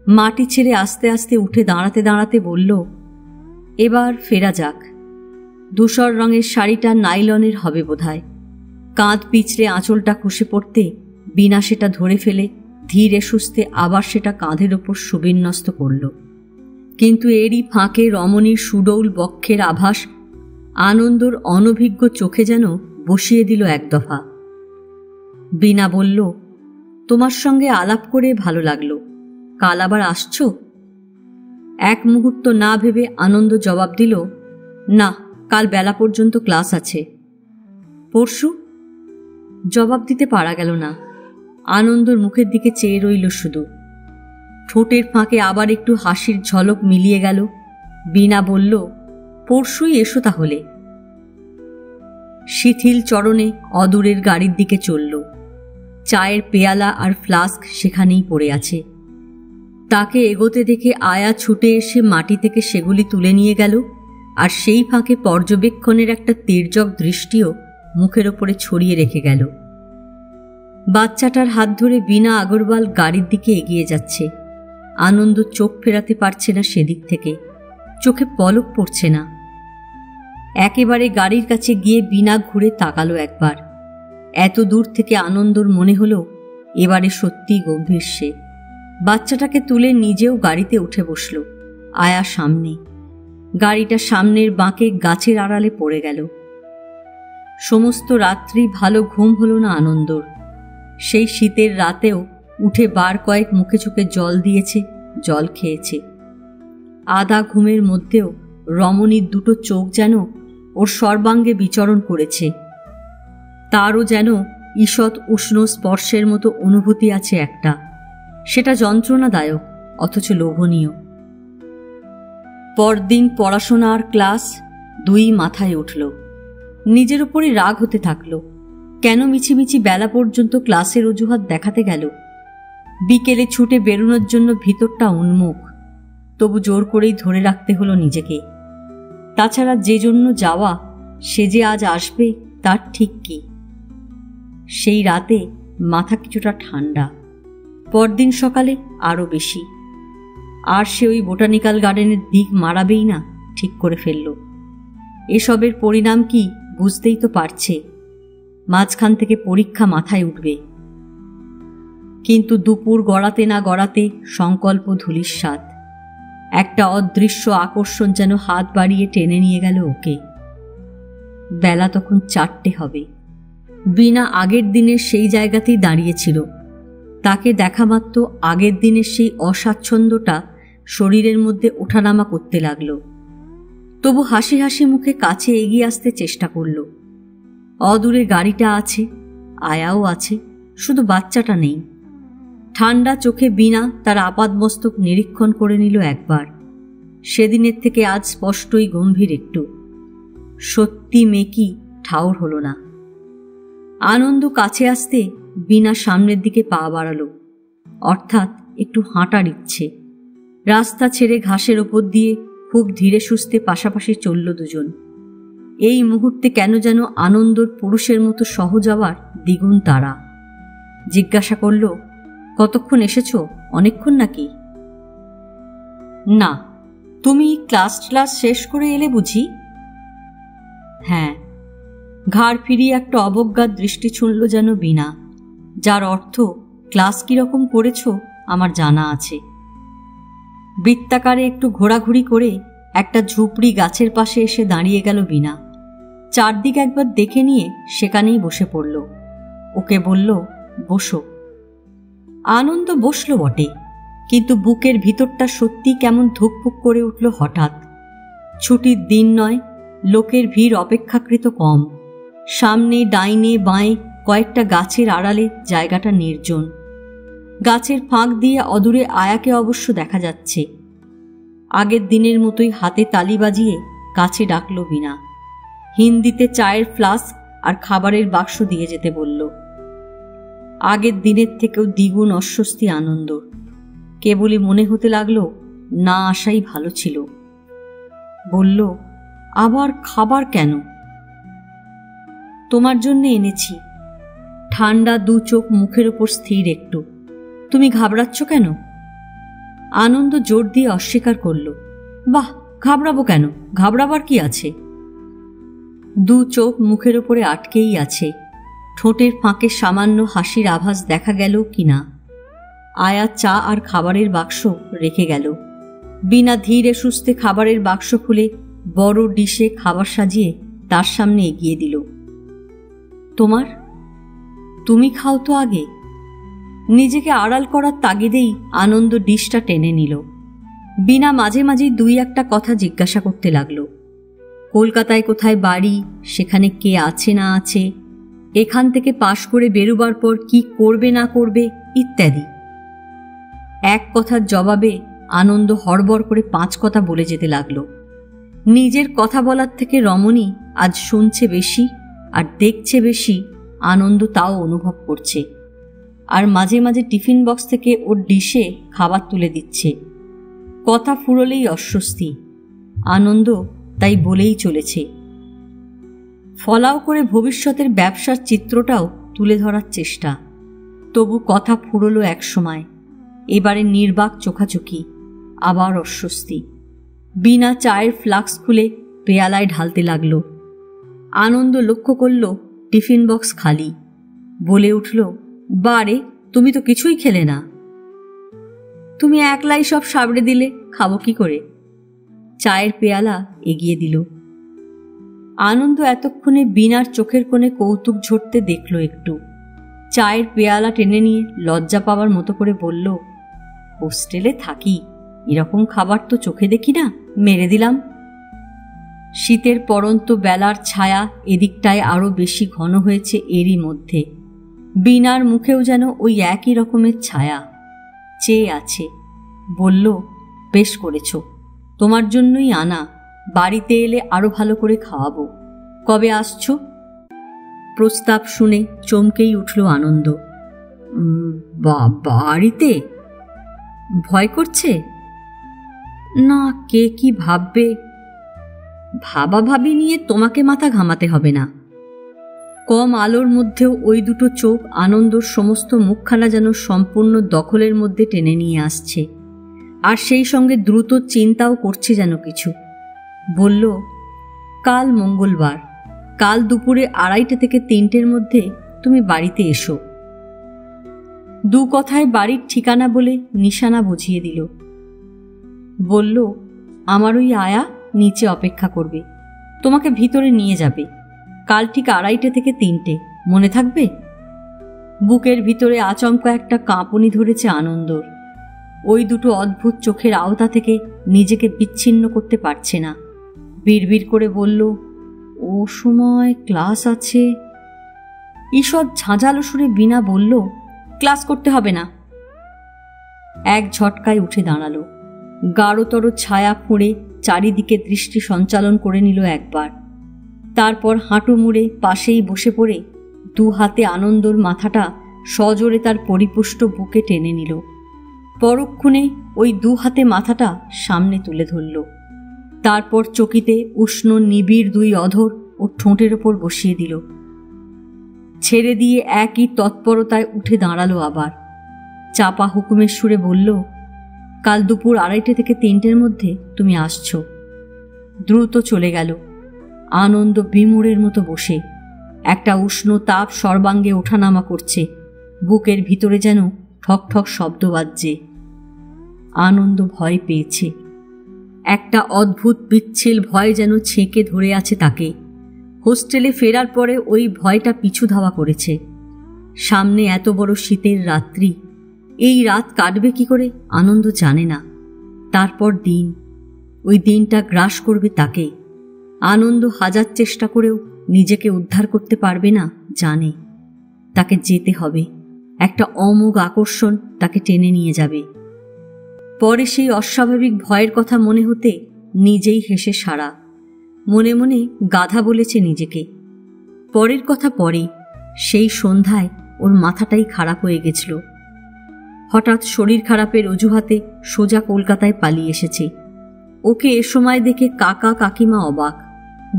S1: মাটি ছেড়ে আস্তে আস্তে উঠে দাঁড়াতে দাঁড়াতে বলল, এবার ফেরা যাক। ধূসর রঙের শাড়িটা নাইলনের হবে বোধহয়। কাঁধ পিছড়ে আঁচলটা খসে পড়তে বীণা সেটা ধরে ফেলে ধীরে সুস্থে আবার সেটা কাঁধের ওপর সুবিন্যস্ত করল। কিন্তু এরই ফাঁকে রমণীর সুডৌল বক্ষের আভাস আনন্দর অনভিজ্ঞ চোখে যেন বসিয়ে দিল এক দফা। বীণা বলল, তোমার সঙ্গে আলাপ করে ভালো লাগলো। কাল আবার আসছো? এক মুহূর্ত না ভেবে আনন্দ জবাব দিল, না, কাল বেলা পর্যন্ত ক্লাস আছে। পরশু? জবাব দিতে পারা গেল না। আনন্দর মুখের দিকে চেয়ে রইল শুধু। ঠোঁটের ফাঁকে আবার একটু হাসির ঝলক মিলিয়ে গেল। বীণা বলল, পরশুই এসো তাহলে। শিথিল চরণে অদূরের গাড়ির দিকে চলল। চায়ের পেয়ালা আর ফ্লাস্ক সেখানেই পড়ে আছে। তাকে এগোতে দেখে আয়া ছুটে এসে মাটি থেকে সেগুলি তুলে নিয়ে গেল, আর সেই ফাঁকে পর্যবেক্ষণের একটা তির্যক দৃষ্টিও মুখের ওপরে ছড়িয়ে রেখে গেল। বাচ্চাটার হাত ধরে বীণা আগরওয়াল গাড়ির দিকে এগিয়ে যাচ্ছে। আনন্দ চোখ ফেরাতে পারছে না সেদিক থেকে। চোখে পলক পড়ছে না। একেবারে গাড়ির কাছে গিয়ে বীণা ঘুরে তাকালো একবার। এত দূর থেকে আনন্দর মনে হলো এবারে সত্যিই গম্ভীর সে। বাচ্চাটাকে তুলে নিজেও গাড়িতে উঠে বসল। আয়া সামনে। গাড়িটা সামনের বাঁকে গাছের আড়ালে পড়ে গেল। সমস্ত রাত্রি ভালো ঘুম হলো না আনন্দর। সেই শীতের রাতেও উঠে বার কয়েক মুখে চোখে জল দিয়েছে, জল খেয়েছে। আধা ঘুমের মধ্যেও রমণীর দুটো চোখ যেন ওর সর্বাঙ্গে বিচরণ করেছে। তারও যেন ঈষৎ উষ্ণ স্পর্শের মতো অনুভূতি আছে একটা। সেটা যন্ত্রণাদায়ক অথচ লোভনীয়। পরদিন পড়াশোনা আর ক্লাস দুই মাথায় উঠল। নিজের উপরে রাগ হতে থাকল। কেন মিছিমিছি বেলা পর্যন্ত ক্লাসের অজুহাত দেখাতে গেল? বিকেলে ছুটে বেরোনোর জন্য ভিতরটা উন্মুখ, তবু জোর করেই ধরে রাখতে হলো নিজেকে। তাছাড়া যে জন্য যাওয়া সে যে আজ আসবে তার ঠিক কি? সেই রাতে মাথা কিছুটা ঠান্ডা, পরদিন সকালে আরও বেশি। আর সে ওই বোটানিক্যাল গার্ডেনের দিক মারাবেই না ঠিক করে ফেলল। এসবের পরিণাম কি বুঝতেই তো পারছে। মাঝখান থেকে পরীক্ষা মাথায় উঠবে। কিন্তু দুপুর গড়াতে না গড়াতে সংকল্প ধূলিসাৎ। একটা অদৃশ্য আকর্ষণ যেন হাত বাড়িয়ে টেনে নিয়ে গেল ওকে। বেলা তখন 4টে হবে। বীণা আগের দিনের সেই জায়গাতেই দাঁড়িয়েছিল। তাকে দেখা মাত্র আগের দিনের সেই অস্বাচ্ছন্দ্যটা শরীরের মধ্যে ওঠানামা করতে লাগলো। তবু হাসি হাসি মুখে কাছে এগিয়ে আসতে চেষ্টা করল। অদূরে গাড়িটা আছে, আয়াও আছে, শুধু বাচ্চাটা নেই। ঠান্ডা চোখে বীণা তার আপাদমস্তক নিরীক্ষণ করে নিল একবার। সেদিনের থেকে আজ স্পষ্টই গম্ভীর একটু। সত্যি মেকি ঠাউর হল না। আনন্দ কাছে আসতে বীণা সামনের দিকে পা বাড়াল, অর্থাৎ একটু হাঁটার ইচ্ছে। রাস্তা ছেড়ে ঘাসের ওপর দিয়ে খুব ধীরে সুস্থে পাশাপাশি চলল দুজন। এই মুহূর্তে কেন যেন আনন্দর পুরুষের মতো সহজ হওয়ার দ্বিগুণ তাড়া। জিজ্ঞাসা করল, কতক্ষণ এসেছ? অনেকক্ষণ নাকি? না। তুমি ক্লাস শেষ করে এলে বুঝি? হ্যাঁ। ঘাড় ফিরিয়ে একটা অবজ্ঞার দৃষ্টি ছুঁড়ল যেন বীণা, যার অর্থ ক্লাস কিরকম করেছ আমার জানা আছে। বৃত্তাকারে একটু ঘোরাঘুরি করে একটা ঝুপড়ি গাছের পাশে এসে দাঁড়িয়ে গেল বীণা। চারদিক একবার দেখে নিয়ে সেখানেই বসে পড়ল। ওকে বলল, বসো। আনন্দ বসল বটে, কিন্তু বুকের ভিতরটা সত্যি কেমন ধুকপুক করে উঠল হঠাৎ। ছুটির দিন নয়, লোকের ভিড় অপেক্ষাকৃত কম। সামনে ডাইনে বাঁয়ে কয়েকটা গাছের আড়ালে জায়গাটা নির্জন। গাছের ফাঁক দিয়ে অদূরে আয়াকে অবশ্য দেখা যাচ্ছে। আগের দিনের মতোই হাতে তালি বাজিয়ে কাছে ডাকল বীণা। হিন্দিতে চায়ের ফ্লাস্ক আর খাবারের বাক্স দিয়ে যেতে বলল। আগের দিনের থেকেও দ্বিগুণ অস্বস্তি আনন্দ। কেবলই মনে হতে লাগলো না আসাই ভালো ছিল। বলল, আবার খাবার কেন? তোমার জন্য এনেছি। ঠান্ডা দু চোখ মুখের ওপর স্থির একটু। তুমি ঘাবড়াচ্ছ কেন? আনন্দ জোর দিয়ে অস্বীকার করল। বাহ, ঘাবড়াবো কেন? ঘাবড়াবার কি আছে? দু চোখ মুখের ওপরে আটকেই আছে। ঠোঁটের ফাঁকে সামান্য হাসির আভাস দেখা গেল কিনা। আয়া চা আর খাবারের বাক্স রেখে গেল। বীণা ধীরে সুস্থে খাবারের বাক্স খুলে বড় ডিশে খাবার সাজিয়ে তার সামনে এগিয়ে দিল। তোমার? তুমি খাও তো আগে। নিজেকে আড়াল করার তাগিদেই আনন্দ ডিশটা টেনে নিল। বীণা মাঝে মাঝেই দুই একটা কথা জিজ্ঞাসা করতে লাগলো। কলকাতায় কোথায় বাড়ি, সেখানে কে আছে না আছে, এখান থেকে পাশ করে বেরোবার পর কি করবে না করবে ইত্যাদি। এক কথার জবাবে আনন্দ হড়বড় করে 5 কথা বলে যেতে লাগলো। নিজের কথা বলার থেকে রমণী আজ শুনছে বেশি আর দেখছে বেশি, আনন্দ তাও অনুভব করছে। আর মাঝে মাঝে টিফিন বক্স থেকে ওর ডিশে খাবার তুলে দিচ্ছে। কথা ফুরলেই অস্বস্তি। আনন্দ তাই বলেই চলেছে। ফলাও করে ভবিষ্যতের ব্যবসার চিত্রটাও তুলে ধরার চেষ্টা। তবু কথা ফুরল এক সময়। এবারে নির্বাক চোখাচোখি, আবার অস্বস্তি। বীণা চায়ের ফ্লাক্স খুলে পেয়ালায় ঢালতে লাগল। আনন্দ লক্ষ্য করল টিফিন বক্স খালি। বলে উঠল, বারে, তুমি তো কিছুই খেলে না। তুমি একলাই সব সাবড়ে দিলে, খাবো কি করে? চায়ের পেয়ালা এগিয়ে দিল। আনন্দ এতক্ষণে বীণার চোখের কোণে কৌতুক ঝরতে দেখল একটু। চায়ের পেয়ালা টেনে নিয়ে লজ্জা পাওয়ার মতো করে বলল, হোস্টেলে থাকি, এরকম খাবার তো চোখে দেখি না, মেরে দিলাম। শীতের পরন্ত বেলার ছায়া এদিকটায় আরো বেশি ঘন হয়েছে এরই মধ্যে। বীণার মুখেও যেন ওই একই রকমের ছায়া। চেয়ে আছে। বলল, বেশ করেছ, তোমার জন্যই আনা। বাড়িতে এলে আরো ভালো করে খাওয়াবো। কবে আসছো? প্রস্তাব শুনে চমকেই উঠল আনন্দ। বাড়িতে? ভয় করছে? না, কে কি ভাববে। ভাবাভাবি নিয়ে তোমাকে মাথা ঘামাতে হবে না। কম আলোর মধ্যেও ওই দুটো চোখ আনন্দর সমস্ত মুখখানা যেন সম্পূর্ণ দখলের মধ্যে টেনে নিয়ে আসছে। আর সেই সঙ্গে দ্রুত চিন্তাও করছে যেন কিছু। বলল, কাল মঙ্গলবার, কাল দুপুরে 2:30 থেকে 3টের মধ্যে তুমি বাড়িতে এসো। দু কথায় বাড়ির ঠিকানা বলে নিশানা বুঝিয়ে দিল। বলল, আমার ওই আয়া নিচে অপেক্ষা করবে, তোমাকে ভিতরে নিয়ে যাবে। কাল ঠিক 2:30 থেকে 3টে, মনে থাকবে? বুকের ভিতরে আচমকা একটা কাঁপুনি ধরেছে আনন্দর। ওই দুটো অদ্ভুত চোখের আওতা থেকে নিজেকে বিচ্ছিন্ন করতে পারছে না। বিড়বিড় করে বলল, ও সময় ক্লাস আছে। ঈষৎ ঝাঁঝালো সুরে বীণা বলল, ক্লাস করতে হবে না। এক ঝটকায় উঠে দাঁড়ালো, গাঢ়তর ছায়া ফুঁড়ে চারিদিকে দৃষ্টি সঞ্চালন করে নিল একবার, তারপর হাঁটু মুড়ে পাশেই বসে পড়ে দু হাতে আনন্দর মাথাটা সজোরে তার পরিপুষ্ট বুকে টেনে নিল। পরক্ষণে ওই দু হাতে মাথাটা সামনে তুলে ধরল, তারপর চকিতে উষ্ণ নিবিড় দুই অধর ও ঠোঁটের ওপর বসিয়ে দিল। ছেড়ে দিয়ে একই তৎপরতায় উঠে দাঁড়ালো আবার, চাপা হুকুমের সুরে বলল, কাল দুপুর 2:30 থেকে 3টের মধ্যে তুমি আসছো। দ্রুত চলে গেল। আনন্দ বিমূঢ়ের মতো বসে, একটা উষ্ণ তাপ সর্বাঙ্গে ওঠানামা করছে, বুকের ভিতরে যেন ঠক ঠক শব্দ বাজছে। আনন্দ ভয় পেয়েছে, একটা অদ্ভুত পিচ্ছিল ভয় যেন ছেঁকে ধরে আছে তাকে। হোস্টেলে ফেরার পরে ওই ভয়টা পিছু ধাওয়া করেছে। সামনে এত বড় শীতের রাত্রি, এই রাত কাটবে কি করে আনন্দ জানে না। তারপর দিন, ওই দিনটা গ্রাস করবে তাকে। আনন্দ হাজার চেষ্টা করেও নিজেকে উদ্ধার করতে পারবে না, জানে তাকে যেতে হবে। একটা অমোঘ আকর্ষণ তাকে টেনে নিয়ে যাবে। পরে সেই অস্বাভাবিক ভয়ের কথা মনে হতে নিজেই হেসে সারা, মনে মনে গাধা বলেছে নিজেকে। পরের কথা পরে, সেই সন্ধ্যায় ওর মাথাটাই খারাপ হয়ে গেছিল। হঠাৎ শরীর খারাপের অজুহাতে সোজা কলকাতায় পালিয়ে এসেছে। ওকে এ সময় দেখে কাকা কাকিমা অবাক,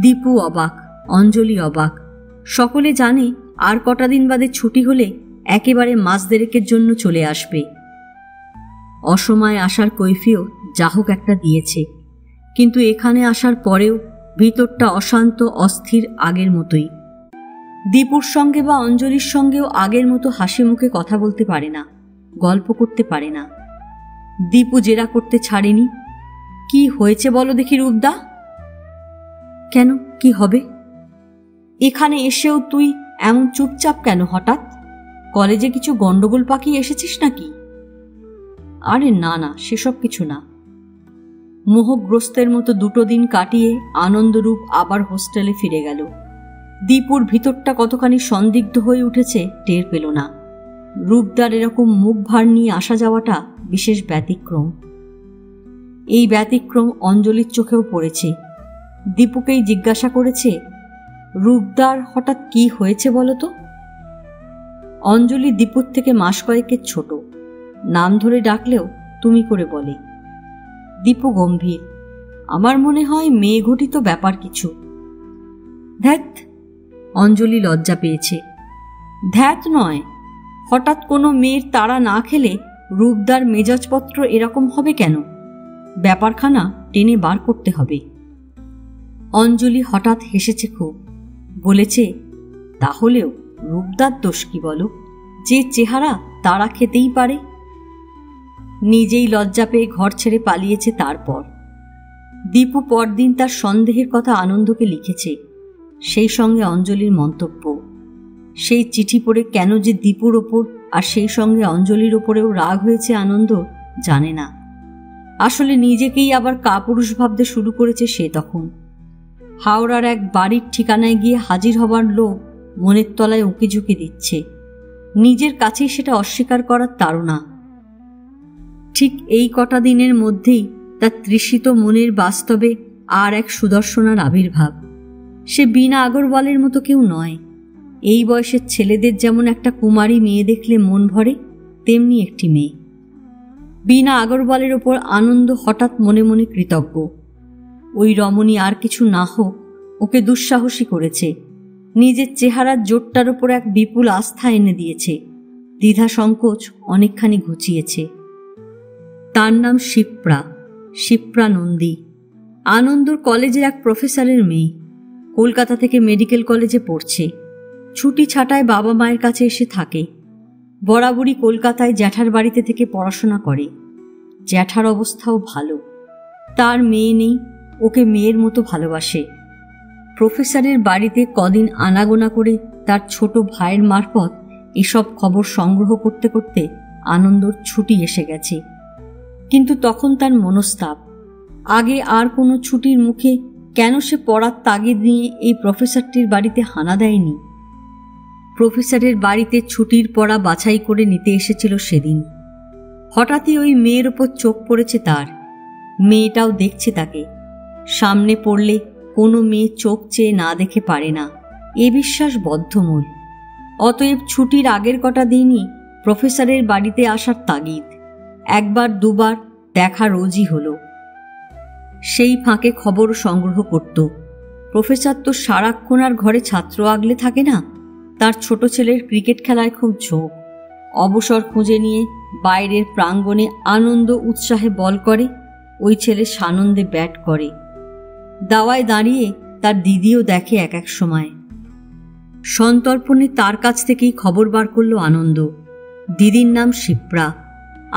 S1: দীপু অবাক, অঞ্জলি অবাক। সকলে জানে আর কটা দিন বাদে ছুটি হলে একেবারে মাস দেড়েকের জন্য চলে আসবে। অসময়ে আসার কৈফিয়ত যা হোক একটা দিয়েছে, কিন্তু এখানে আসার পরেও ভিতরটা অশান্ত অস্থির আগের মতোই। দীপুর সঙ্গে বা অঞ্জলির সঙ্গেও আগের মতো হাসি মুখে কথা বলতে পারে না, গল্প করতে পারে না। দীপু জেরা করতে ছাড়েনি। কি হয়েছে বলো দেখি রূপদা? কেন, কি হবে? এখানে এসেও তুই এমন চুপচাপ কেন হঠাৎ? কলেজে কিছু গন্ডগোল পাকিয়ে এসেছিস নাকি? আরে না না, সেসব কিছু না। মোহগ্রস্তের মতো 2 দিন কাটিয়ে আনন্দরূপ আবার হোস্টেলে ফিরে গেল। দীপুর ভিতরটা কতখানি সন্দিগ্ধ হয়ে উঠেছে টের পেল না। রূপদার এরকম মুখ ভার নিয়ে আসা যাওয়াটা বিশেষ ব্যতিক্রম। এই ব্যতিক্রম অঞ্জলির চোখেও পড়েছে। দীপুকেই জিজ্ঞাসা করেছে, রূপদার হঠাৎ কি হয়েছে বলো তো? অঞ্জলি দীপুর থেকে মাস কয়েকের ছোট, নাম ধরে ডাকলেও তুমি করে বলে। দীপু গম্ভীর, আমার মনে হয় মেয়ে ঘটিত ব্যাপার কিছু। ধ্যাত, অঞ্জলি লজ্জা পেয়েছে। ধ্যাত নয়, হঠাৎ কোনো মেয়ের তাড়া না খেলে রূপদার মেজাজপত্র এরকম হবে কেন? ব্যাপারখানা টেনে বার করতে হবে। অঞ্জলি হঠাৎ হেসেছে খুব, বলেছে, তাহলেও রূপদার দোষ কি বলো? যে চেহারা তাড়া খেতেই পারে। নিজেই লজ্জা পেয়ে ঘর ছেড়ে পালিয়েছে। তারপর দীপু পরদিন তার সন্দেহের কথা আনন্দকে লিখেছে, সেই সঙ্গে অঞ্জলির মন্তব্য। সেই চিঠি পড়ে কেন যে দীপুর ওপর আর সেই সঙ্গে অঞ্জলির ওপরেও রাগ হয়েছে আনন্দ জানে না। আসলে নিজেকেই আবার কাপুরুষ ভাবতে শুরু করেছে সে তখন। হাওড়ার এক বাড়ির ঠিকানায় গিয়ে হাজির হবার লোক মনের তলায় উঁকিঝুঁকি দিচ্ছে, নিজের কাছেই সেটা অস্বীকার করার তাড়না। ঠিক এই কটা দিনের মধ্যেই তার তৃষিত মনের বাস্তবে আর এক সুদর্শনার আবির্ভাব। সে বীণা আগরওয়ালের মতো কেউ নয়। এই বয়সের ছেলেদের যেমন একটা কুমারী মেয়ে দেখলে মন ভরে, তেমনি একটি মেয়ে। বীণা আগরওয়ালের ওপর আনন্দ হঠাৎ মনে মনে কৃতজ্ঞ। ওই রমণী আর কিছু না হোক ওকে দুঃসাহসী করেছে, নিজের চেহারার জোরটার ওপর এক বিপুল আস্থা এনে দিয়েছে, দ্বিধা সংকোচ অনেকখানি ঘুচিয়েছে। তার নাম শিপ্রা, শিপ্রা নন্দী। আনন্দর কলেজের এক প্রফেসরের মেয়ে, কলকাতা থেকে মেডিকেল কলেজে পড়ছে। ছুটি ছাটায় বাবা মায়ের কাছে এসে থাকে। বরাবরই কলকাতায় জ্যাঠার বাড়িতে থেকে পড়াশোনা করে। জ্যাঠার অবস্থাও ভালো, তার মেয়ে নেই, ওকে মেয়ের মতো ভালোবাসে। প্রফেসরের বাড়িতে কদিন আনাগোনা করে তার ছোট ভাইয়ের মারফত এসব খবর সংগ্রহ করতে করতে আনন্দর ছুটি এসে গেছে। কিন্তু তখন তার মনস্তাপ। আগে আর কোনো ছুটির মুখে কেন সে পড়ার তাগিদ নিয়ে এই প্রফেসরটির বাড়িতে হানা দেয়নি? প্রফেসরের বাড়িতে ছুটির পড়া বাছাই করে নিতে এসেছিল সেদিন। হঠাৎই ওই মেয়ের ওপর চোখ পড়েছে তার। মেয়েটাও দেখছে তাকে। সামনে পড়লে কোনো মেয়ে চোখ চেয়ে না দেখে পারে না, এ বিশ্বাস বদ্ধমূল। অতএব ছুটির আগের কটা দিনই প্রফেসরের বাড়িতে আসার তাগিদ। একবার দুবার দেখা রোজই হলো। সেই ফাঁকে খবর সংগ্রহ করত। প্রফেসর তো সারাক্ষণ আর ঘরে ছাত্র আগলে থাকে না, তার ছোট ছেলের ক্রিকেট খেলায় খুব ঝোঁক। অবসর খুঁজে নিয়ে বাইরের প্রাঙ্গণে আনন্দ উৎসাহে বল করে, ওই ছেলে সানন্দে ব্যাট করে। দাওয়ায় দাঁড়িয়ে তার দিদিও দেখে এক এক সময়। সন্তর্পণে তার কাছ থেকেই খবর বার করল আনন্দ। দিদির নাম শিপ্রা।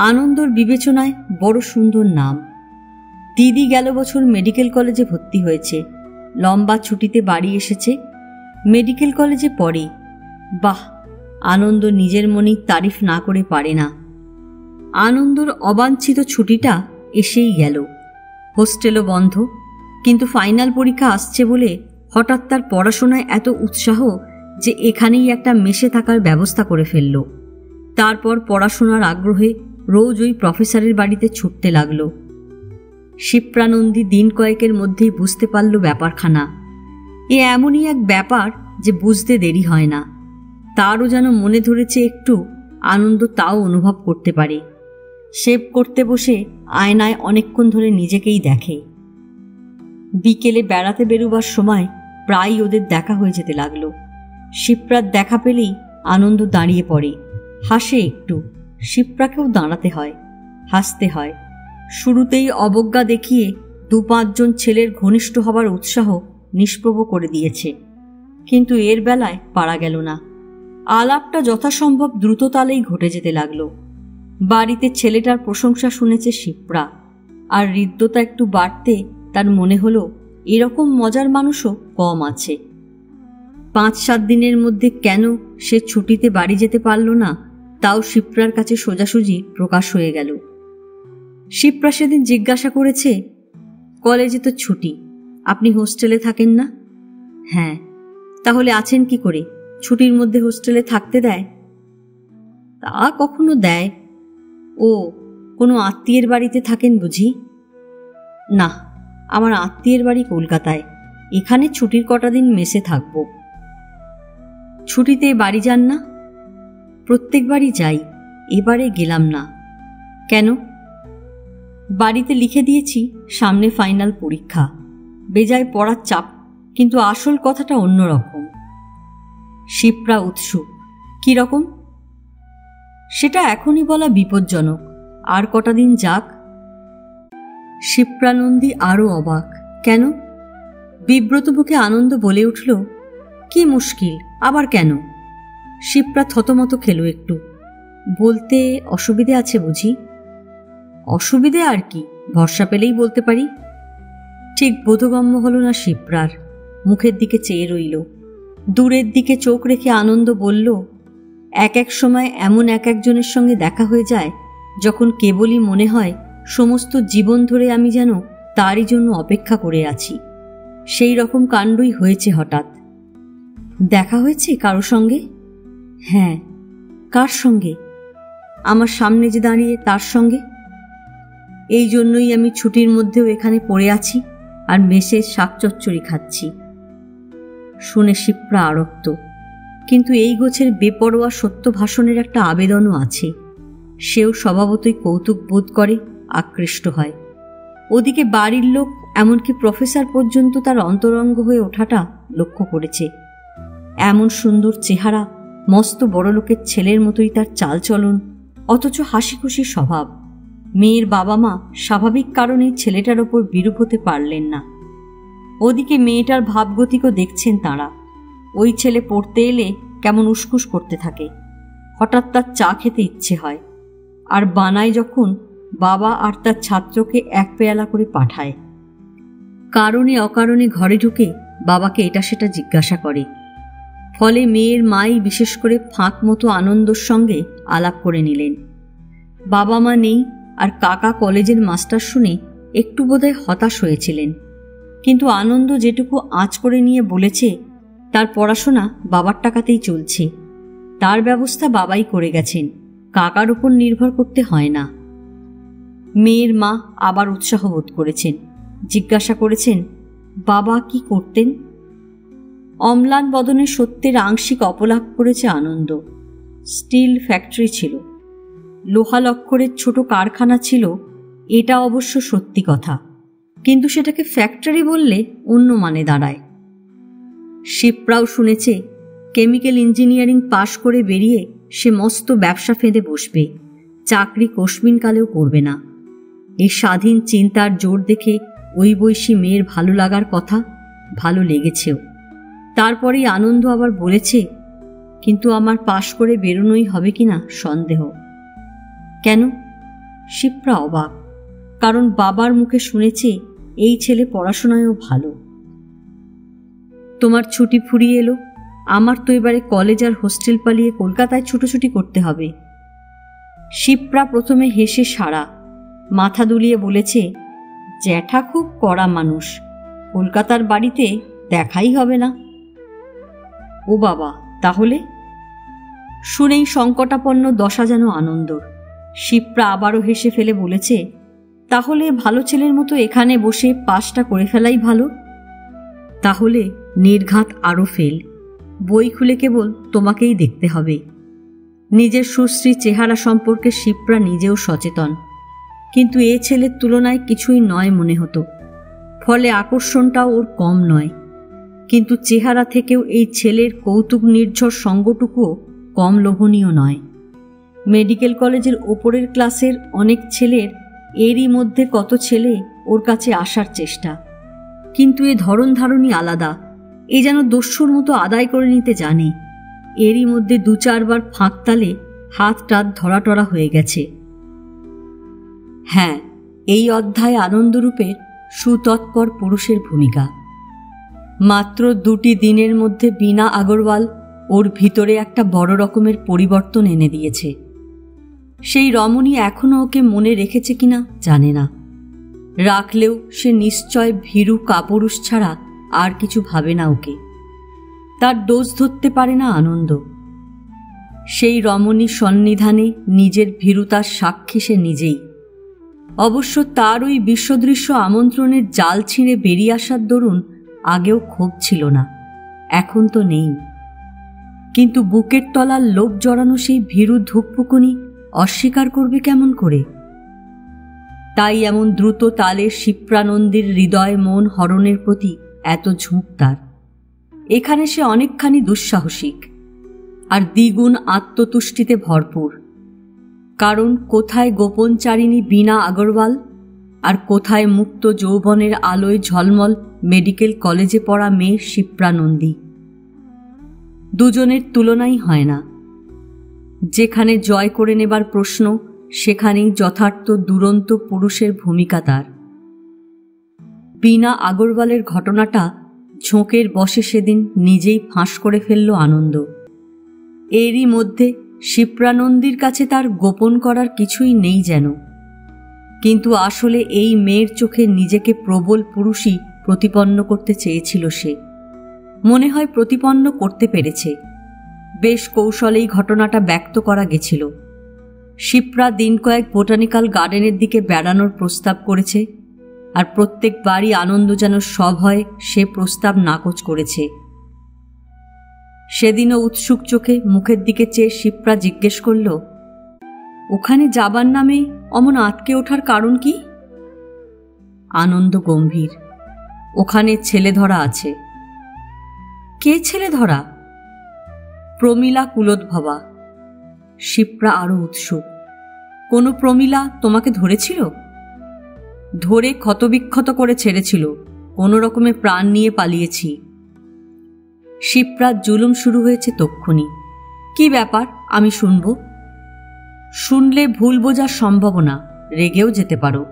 S1: আনন্দর বিবেচনায় বড় সুন্দর নাম। দিদি গেল বছর মেডিকেল কলেজে ভর্তি হয়েছে। লম্বা ছুটিতে বাড়ি এসেছে। মেডিকেল কলেজে পড়ে। বাহ, আনন্দ নিজের মনেই তারিফ না করে পারে না। আনন্দর অবাঞ্ছিত ছুটিটা এসেই গেল। হোস্টেলও বন্ধ, কিন্তু ফাইনাল পরীক্ষা আসছে বলে হঠাৎ তার পড়াশোনায় এত উৎসাহ যে এখানেই একটা মেসে থাকার ব্যবস্থা করে ফেলল। তারপর পড়াশোনার আগ্রহে রোজ ওই প্রফেসরের বাড়িতে ছুটতে লাগল। শিপ্রানন্দী দিন কয়েকের মধ্যেই বুঝতে পারল ব্যাপারখানা। এ এমনই এক ব্যাপার যে বুঝতে দেরি হয় না। তারও যেন মনে ধরেছে একটু। আনন্দ তাও অনুভব করতে পারে। শেভ করতে বসে আয়নায় অনেকক্ষণ ধরে নিজেকেই দেখে। বিকেলে বেড়াতে বেরোবার সময় প্রায়ই ওদের দেখা হয়ে যেতে লাগলো। শিপ্রার দেখা পেলেই আনন্দ দাঁড়িয়ে পড়ে, হাসে একটু। শিপ্রাকেও দাঁড়াতে হয়, হাসতে হয়। শুরুতেই অবজ্ঞা দেখিয়ে 2-5 জন ছেলের ঘনিষ্ঠ হবার উৎসাহ নিষ্প্রভ করে দিয়েছে, কিন্তু এর বেলায় পারা গেল না। আলাপটা যথাসম্ভব দ্রুততালেই ঘটে যেতে লাগলো। বাড়িতে ছেলেটার প্রশংসা শুনেছে শিপ্রা, আর হৃদ্যতা একটু বাড়তে তার মনে হলো এরকম মজার মানুষও কম আছে। 5-7 দিনের মধ্যে কেন সে ছুটিতে বাড়ি যেতে পারল না, তাও শিপ্রার কাছে সোজাসুজি প্রকাশ হয়ে গেল। শিপ্রা সেদিন জিজ্ঞাসা করেছে, কলেজে তো ছুটি, আপনি হোস্টেলে থাকেন না? হ্যাঁ। তাহলে আছেন কি করে? ছুটির মধ্যে হোস্টেলে থাকতে দেয়? তা কখনো দেয়। ও, কোনো আত্মীয়ের বাড়িতে থাকেন বুঝি? না, আমার আত্মীয়ের বাড়ি কলকাতায়। এখানে ছুটির কটা দিন মেসে থাকব। ছুটিতে বাড়ি যান না? প্রত্যেকবারই যাই, এবারে গেলাম না। কেন? বাড়িতে লিখে দিয়েছি সামনে ফাইনাল পরীক্ষা, বেজায় পড়ার চাপ, কিন্তু আসল কথাটা অন্যরকম। শিপ্রা উৎসুক। কি রকম? সেটা এখনই বলা বিপজ্জনক, আর কটা দিন যাক। শিপ্রানন্দী আরও অবাক। কেন? বিব্রত বুকে আনন্দ বলে উঠল, কি মুশকিল, আবার কেন? শিপ্রা থতমত খেল একটু। বলতে অসুবিধে আছে বুঝি? অসুবিধে আর কি, ভরসা পেলেই বলতে পারি। ঠিক বোধগম্য হল না শিপ্রার। মুখের দিকে চেয়ে রইল। দূরের দিকে চোখ রেখে আনন্দ বলল, এক এক সময় এমন এক একজনের সঙ্গে দেখা হয়ে যায় যখন কেবলই মনে হয় সমস্ত জীবন ধরে আমি যেন তারই জন্য অপেক্ষা করে আছি। সেই রকম কাণ্ডই হয়েছে হঠাৎ। দেখা হয়েছে কারো সঙ্গে? হ্যাঁ। কার সঙ্গে? আমার সামনে যে দাঁড়িয়ে তার সঙ্গে। এই জন্যই আমি ছুটির মধ্যেও এখানে পড়ে আছি আর মেসের শাকচচ্চড়ি খাচ্ছি। শুনে শিপ্রা আরক্ত, কিন্তু এই গোছের বেপরোয়া সত্য ভাষণের একটা আবেদনও আছে। সেও স্বভাবতই কৌতুক বোধ করে, আকৃষ্ট হয়। ওদিকে বাড়ির লোক, এমনকি প্রফেসর পর্যন্ত তার অন্তরঙ্গ হয়ে ওঠাটা লক্ষ্য করেছে। এমন সুন্দর চেহারা, মস্ত বড় লোকের ছেলের মতোই তার চালচলন, অথচ হাসি খুশি স্বভাব। মেয়ের বাবা মা স্বাভাবিক কারণেই ছেলেটার ওপর বিরূপ হতে পারলেন না। ওদিকে মেয়েটার ভাবগতিকও দেখছেন তাঁরা। ওই ছেলে পড়তে এলে কেমন উসকুস করতে থাকে। হঠাৎ তার চা খেতে ইচ্ছে হয়, আর বানায় যখন বাবা আর তার ছাত্রকে এক পেয়ালা করে পাঠায়। কারণে অকারণে ঘরে ঢুকে বাবাকে এটা সেটা জিজ্ঞাসা করে। ফলে মেয়ের মাই বিশেষ করে ফাঁক মতো আনন্দর সঙ্গে আলাপ করে নিলেন। বাবা মা নেই, আর কাকা কলেজের মাস্টার শুনে একটু বোধহয় হতাশ হয়েছিলেন, কিন্তু আনন্দ যেটুকু আঁচ করে নিয়ে বলেছে তার পড়াশোনা বাবার টাকাতেই চলছে, তার ব্যবস্থা বাবাই করে গেছেন, কাকার উপর নির্ভর করতে হয় না। মেয়ের মা আবার উৎসাহ বোধ করেছেন, জিজ্ঞাসা করেছেন বাবা কি করতেন। অম্লান বদনে সত্যের আংশিক অপলাপ করেছে আনন্দ। স্টিল ফ্যাক্টরি ছিল, লোহা লক্করের ছোট কারখানা ছিল, এটা অবশ্য সত্যি কথা, কিন্তু সেটাকে ফ্যাক্টরি বললে অন্য মানে দাঁড়ায়। শিপ্রাও শুনেছে কেমিক্যাল ইঞ্জিনিয়ারিং পাশ করে বেরিয়ে সে মস্ত ব্যবসা ফেঁদে বসবে, চাকরি কোশমিনকালেও করবে না। এই স্বাধীন চিন্তার জোর দেখে ওই বয়সী মেয়ের ভালো লাগার কথা, ভালো লেগেছেও। তারপরেই আনন্দ আবার বলেছে, কিন্তু আমার পাশ করে বেরোনোই হবে কিনা সন্দেহ। কেন? শিপ্রা অবাক, কারণ বাবার মুখে শুনেছে এই ছেলে পড়াশোনায়ও ভালো। তোমার ছুটি ফুরিয়ে এলো, আমার তো এবারে কলেজ আর হোস্টেল পালিয়ে কলকাতায় ছুটোছুটি করতে হবে। শিপ্রা প্রথমে হেসে সারা, মাথা দুলিয়ে বলেছে, জ্যাঠা খুব কড়া মানুষ, কলকাতার বাড়িতে দেখাই হবে না। ও বাবা, তাহলে? শুনেই সংকটাপন্ন দশা যেন আনন্দর। শিপ্রা আবারও হেসে ফেলে বলেছে, তাহলে ভালো ছেলের মতো এখানে বসে পাসটা করে ফেলাই ভালো। তাহলে নির্ঘাত আরও ফেল, বই খুলে কেবল তোমাকেই দেখতে হবে। নিজের সুশ্রী চেহারা সম্পর্কে শিপ্রা নিজেও সচেতন, কিন্তু এ ছেলের তুলনায় কিছুই নয় মনে হতো, ফলে আকর্ষণটাও ওর কম নয়। কিন্তু চেহারা থেকেও এই ছেলের কৌতুক নির্ঝর সঙ্গটুকুও কম লোভনীয় নয়। মেডিকেল কলেজের ওপরের ক্লাসের অনেক ছেলের এরই মধ্যে কত ছেলে ওর কাছে আসার চেষ্টা, কিন্তু এ ধরন ধারণই আলাদা। এ যেন দস্যুর মতো আদায় করে নিতে জানে। এরই মধ্যে 2-4 ফাঁক তালে হাত টাত ধরাটরা হয়ে গেছে। হ্যাঁ, এই অধ্যায় আনন্দরূপের সুতৎপর পুরুষের ভূমিকা। মাত্র 2টি দিনের মধ্যে বীণা আগরওয়াল ওর ভিতরে একটা বড় রকমের পরিবর্তন এনে দিয়েছে। সেই রমণী এখনো ওকে মনে রেখেছে কিনা জানে না, রাখলেও সে নিশ্চয় ভীরু কাপুরুষ ছাড়া আর কিছু ভাবে না ওকে। তার দোষ ধরতে পারে না আনন্দ। সেই রমণী সন্নিধানে নিজের ভীরুতার সাক্ষী সে নিজেই। অবশ্য তার ওই বিশ্বদৃশ্য আমন্ত্রণের জাল ছিঁড়ে বেরিয়ে আসার দরুন আগেও ক্ষোভ ছিল না, এখন তো নেই। কিন্তু বুকের তলার লোভ জড়ানো সেই ভীরু ধূপপুকুনি অস্বীকার করবে কেমন করে? তাই এমন দ্রুত তালে শিপ্রানন্দীর হৃদয় মন হরণের প্রতি এত ঝোঁক তার। এখানে সে অনেকখানি দুঃসাহসিক আর দ্বিগুণ আত্মতুষ্টিতে ভরপুর। কারণ কোথায় গোপনচারিণী বীণা আগরওয়াল আর কোথায় মুক্ত যৌবনের আলোয় ঝলমল মেডিকেল কলেজে পড়া মেয়ে শিপ্রানন্দী। দুজনের তুলনাই হয় না। যেখানে জয় করে নেবার প্রশ্ন, সেখানেই যথার্থ দুরন্ত পুরুষের ভূমিকা তার। বীণা আগরওয়ালের ঘটনাটা ঝোঁকের বশে সেদিন নিজেই ফাঁস করে ফেলল আনন্দ। এরই মধ্যে শিপ্রানন্দীর কাছে তার গোপন করার কিছুই নেই যেন। কিন্তু আসলে এই মেয়ের চোখে নিজেকে প্রবল পুরুষই প্রতিপন্ন করতে চেয়েছিল সে। মনে হয় প্রতিপন্ন করতে পেরেছে। বেশ কৌশলেই ঘটনাটা ব্যক্ত করা গেছিল। শিপ্রা দিন কয়েক বোটানিক্যাল গার্ডেনের দিকে বেড়ানোর প্রস্তাব করেছে, আর প্রত্যেকবারই আনন্দ যেন সভয়ে সে প্রস্তাব নাকচ করেছে। সেদিনও উৎসুক চোখে মুখের দিকে চেয়ে শিপ্রা জিজ্ঞেস করল, ওখানে যাবার নামে অমন আটকে ওঠার কারণ কি? আনন্দ গম্ভীর, ওখানে ছেলে ধরা আছে। কে ছেলে ধরা? প্রমীলা কুলোদ্ভবা। শিপ্রা আরো উৎসুক, কোনো প্রমীলা তোমাকে ধরেছিল? ধরে ক্ষতবিক্ষত করে ছেড়েছিল, কোনো রকমে প্রাণ নিয়ে পালিয়েছি। শিপ্রার জুলুম শুরু হয়েছে তক্ষুনি। কি ব্যাপার আমি শুনব? শুনলে ভুল বোঝার সম্ভাবনা, রেগেও যেতে পারো।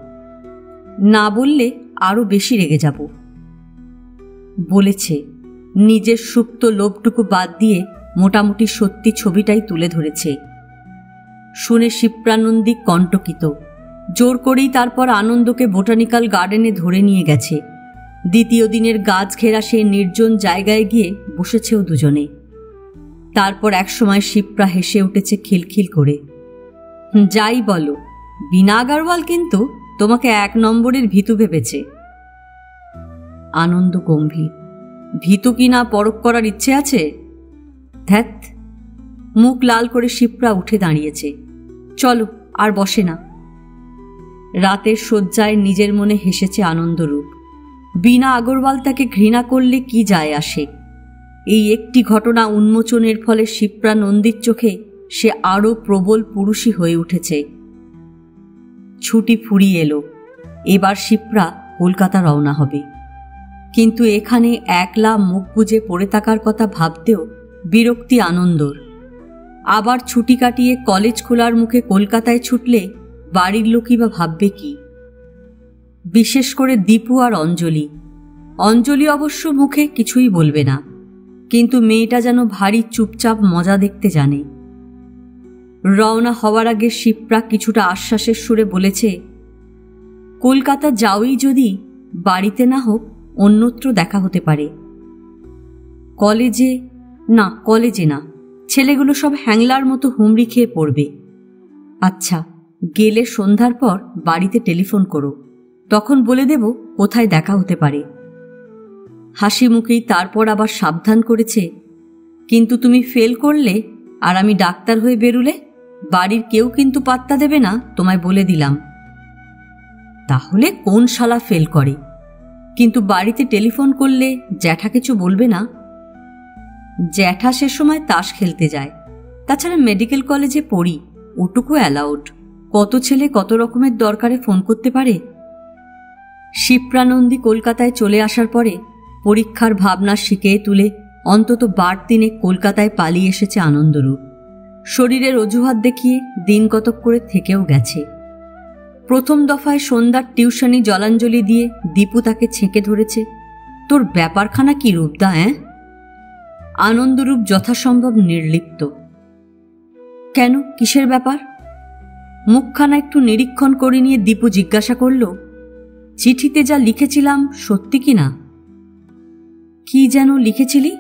S1: না বললে আরো বেশি রেগে যাব। বলেছে, নিজের সুপ্ত লোভটুকু বাদ দিয়ে মোটামুটি সত্যি ছবিটাই তুলে ধরেছে। শুনে শিপ্রানন্দী কণ্টকিত। জোর করেই তারপর আনন্দকে বোটানিক্যাল গার্ডেনে ধরে নিয়ে গেছে। দ্বিতীয় দিনের গাছ ঘেরা সে নির্জন জায়গায় গিয়ে বসেছেও দুজনে। তারপর একসময় শিপ্রা হেসে উঠেছে খিলখিল করে। যাই বলো, বিনা আগারওয়াল কিন্তু তোমাকে 1 নম্বরের ভীতু ভেবেছে। আনন্দ গম্ভীর। ভীতু কি না পরখ করার ইচ্ছে আছে? ধ্যাত। মুখ লাল করে শিপ্রা উঠে দাঁড়িয়েছে। চলো, আর বসে না। রাতের শয্যায় নিজের মনে হেসেছে আনন্দরূপ। বিনা আগরওয়াল তাকে ঘৃণা করলে কি যায় আসে? এই একটি ঘটনা উন্মোচনের ফলে শিপ্রা নন্দীর চোখে সে আরও প্রবল পুরুষী হয়ে উঠেছে। ছুটি ফুরিয়ে এলো। এবার শিপ্রা কলকাতা রওনা হবে। কিন্তু এখানে একলা মুখ বুজে পড়ে থাকার কথা ভাবতেও বিরক্তি আনন্দর। আবার ছুটি কাটিয়ে কলেজ খোলার মুখে কলকাতায় ছুটলে বাড়ির লোকই বা ভাববে কি? বিশেষ করে দীপু আর অঞ্জলি। অঞ্জলি অবশ্য মুখে কিছুই বলবে না, কিন্তু মেয়েটা যেন ভারী চুপচাপ মজা দেখতে জানে। রওনা হওয়ার আগে শিপ্রা কিছুটা আশ্বাসের সুরে বলেছে, কলকাতা যাওই যদি, বাড়িতে না হোক অন্যত্র দেখা হতে পারে। কলেজে না, কলেজে না, ছেলেগুলো সব হ্যাংলার মতো হুমড়ি খেয়ে পড়বে। আচ্ছা, গেলে সন্ধ্যার পর বাড়িতে টেলিফোন করো, তখন বলে দেব কোথায় দেখা হতে পারে। হাসি মুখেই তারপর আবার সাবধান করেছে, কিন্তু তুমি ফেল করলে আর আমি ডাক্তার হয়ে বেরুলে বাড়ির কেউ কিন্তু পাত্তা দেবে না, তোমায় বলে দিলাম। তাহলে কোন শালা ফেল করে? কিন্তু বাড়িতে টেলিফোন করলে জ্যাঠা কিছু বলবে না? জ্যাঠা সে সময় তাস খেলতে যায়। তাছাড়া মেডিকেল কলেজে পড়ি, ওটুকু অ্যালাউড। কত ছেলে কত রকমের দরকারে ফোন করতে পারে। শিপ্রানন্দী কলকাতায় চলে আসার পরে পরীক্ষার ভাবনা শিখিয়ে তুলে অন্তত 12 দিনে কলকাতায় পালিয়ে এসেছে আনন্দরূপ। শরীরের অজুহাত দেখিয়ে দিন কতক করে থেকেও গেছে। প্রথম দফায় সন্ধ্যার টিউশনি জলাঞ্জলি দিয়ে দীপু তাকে ছেঁকে ধরেছে, তোর ব্যাপারখানা কি রূপদা? আনন্দরূপ যথাসম্ভব নির্লিপ্ত। কেন, কিসের ব্যাপার? মুখখানা একটু নিরীক্ষণ করে নিয়ে দীপু জিজ্ঞাসা করল, চিঠিতে যা লিখেছিলাম সত্যি কি না? কি যেন লিখেছিলি?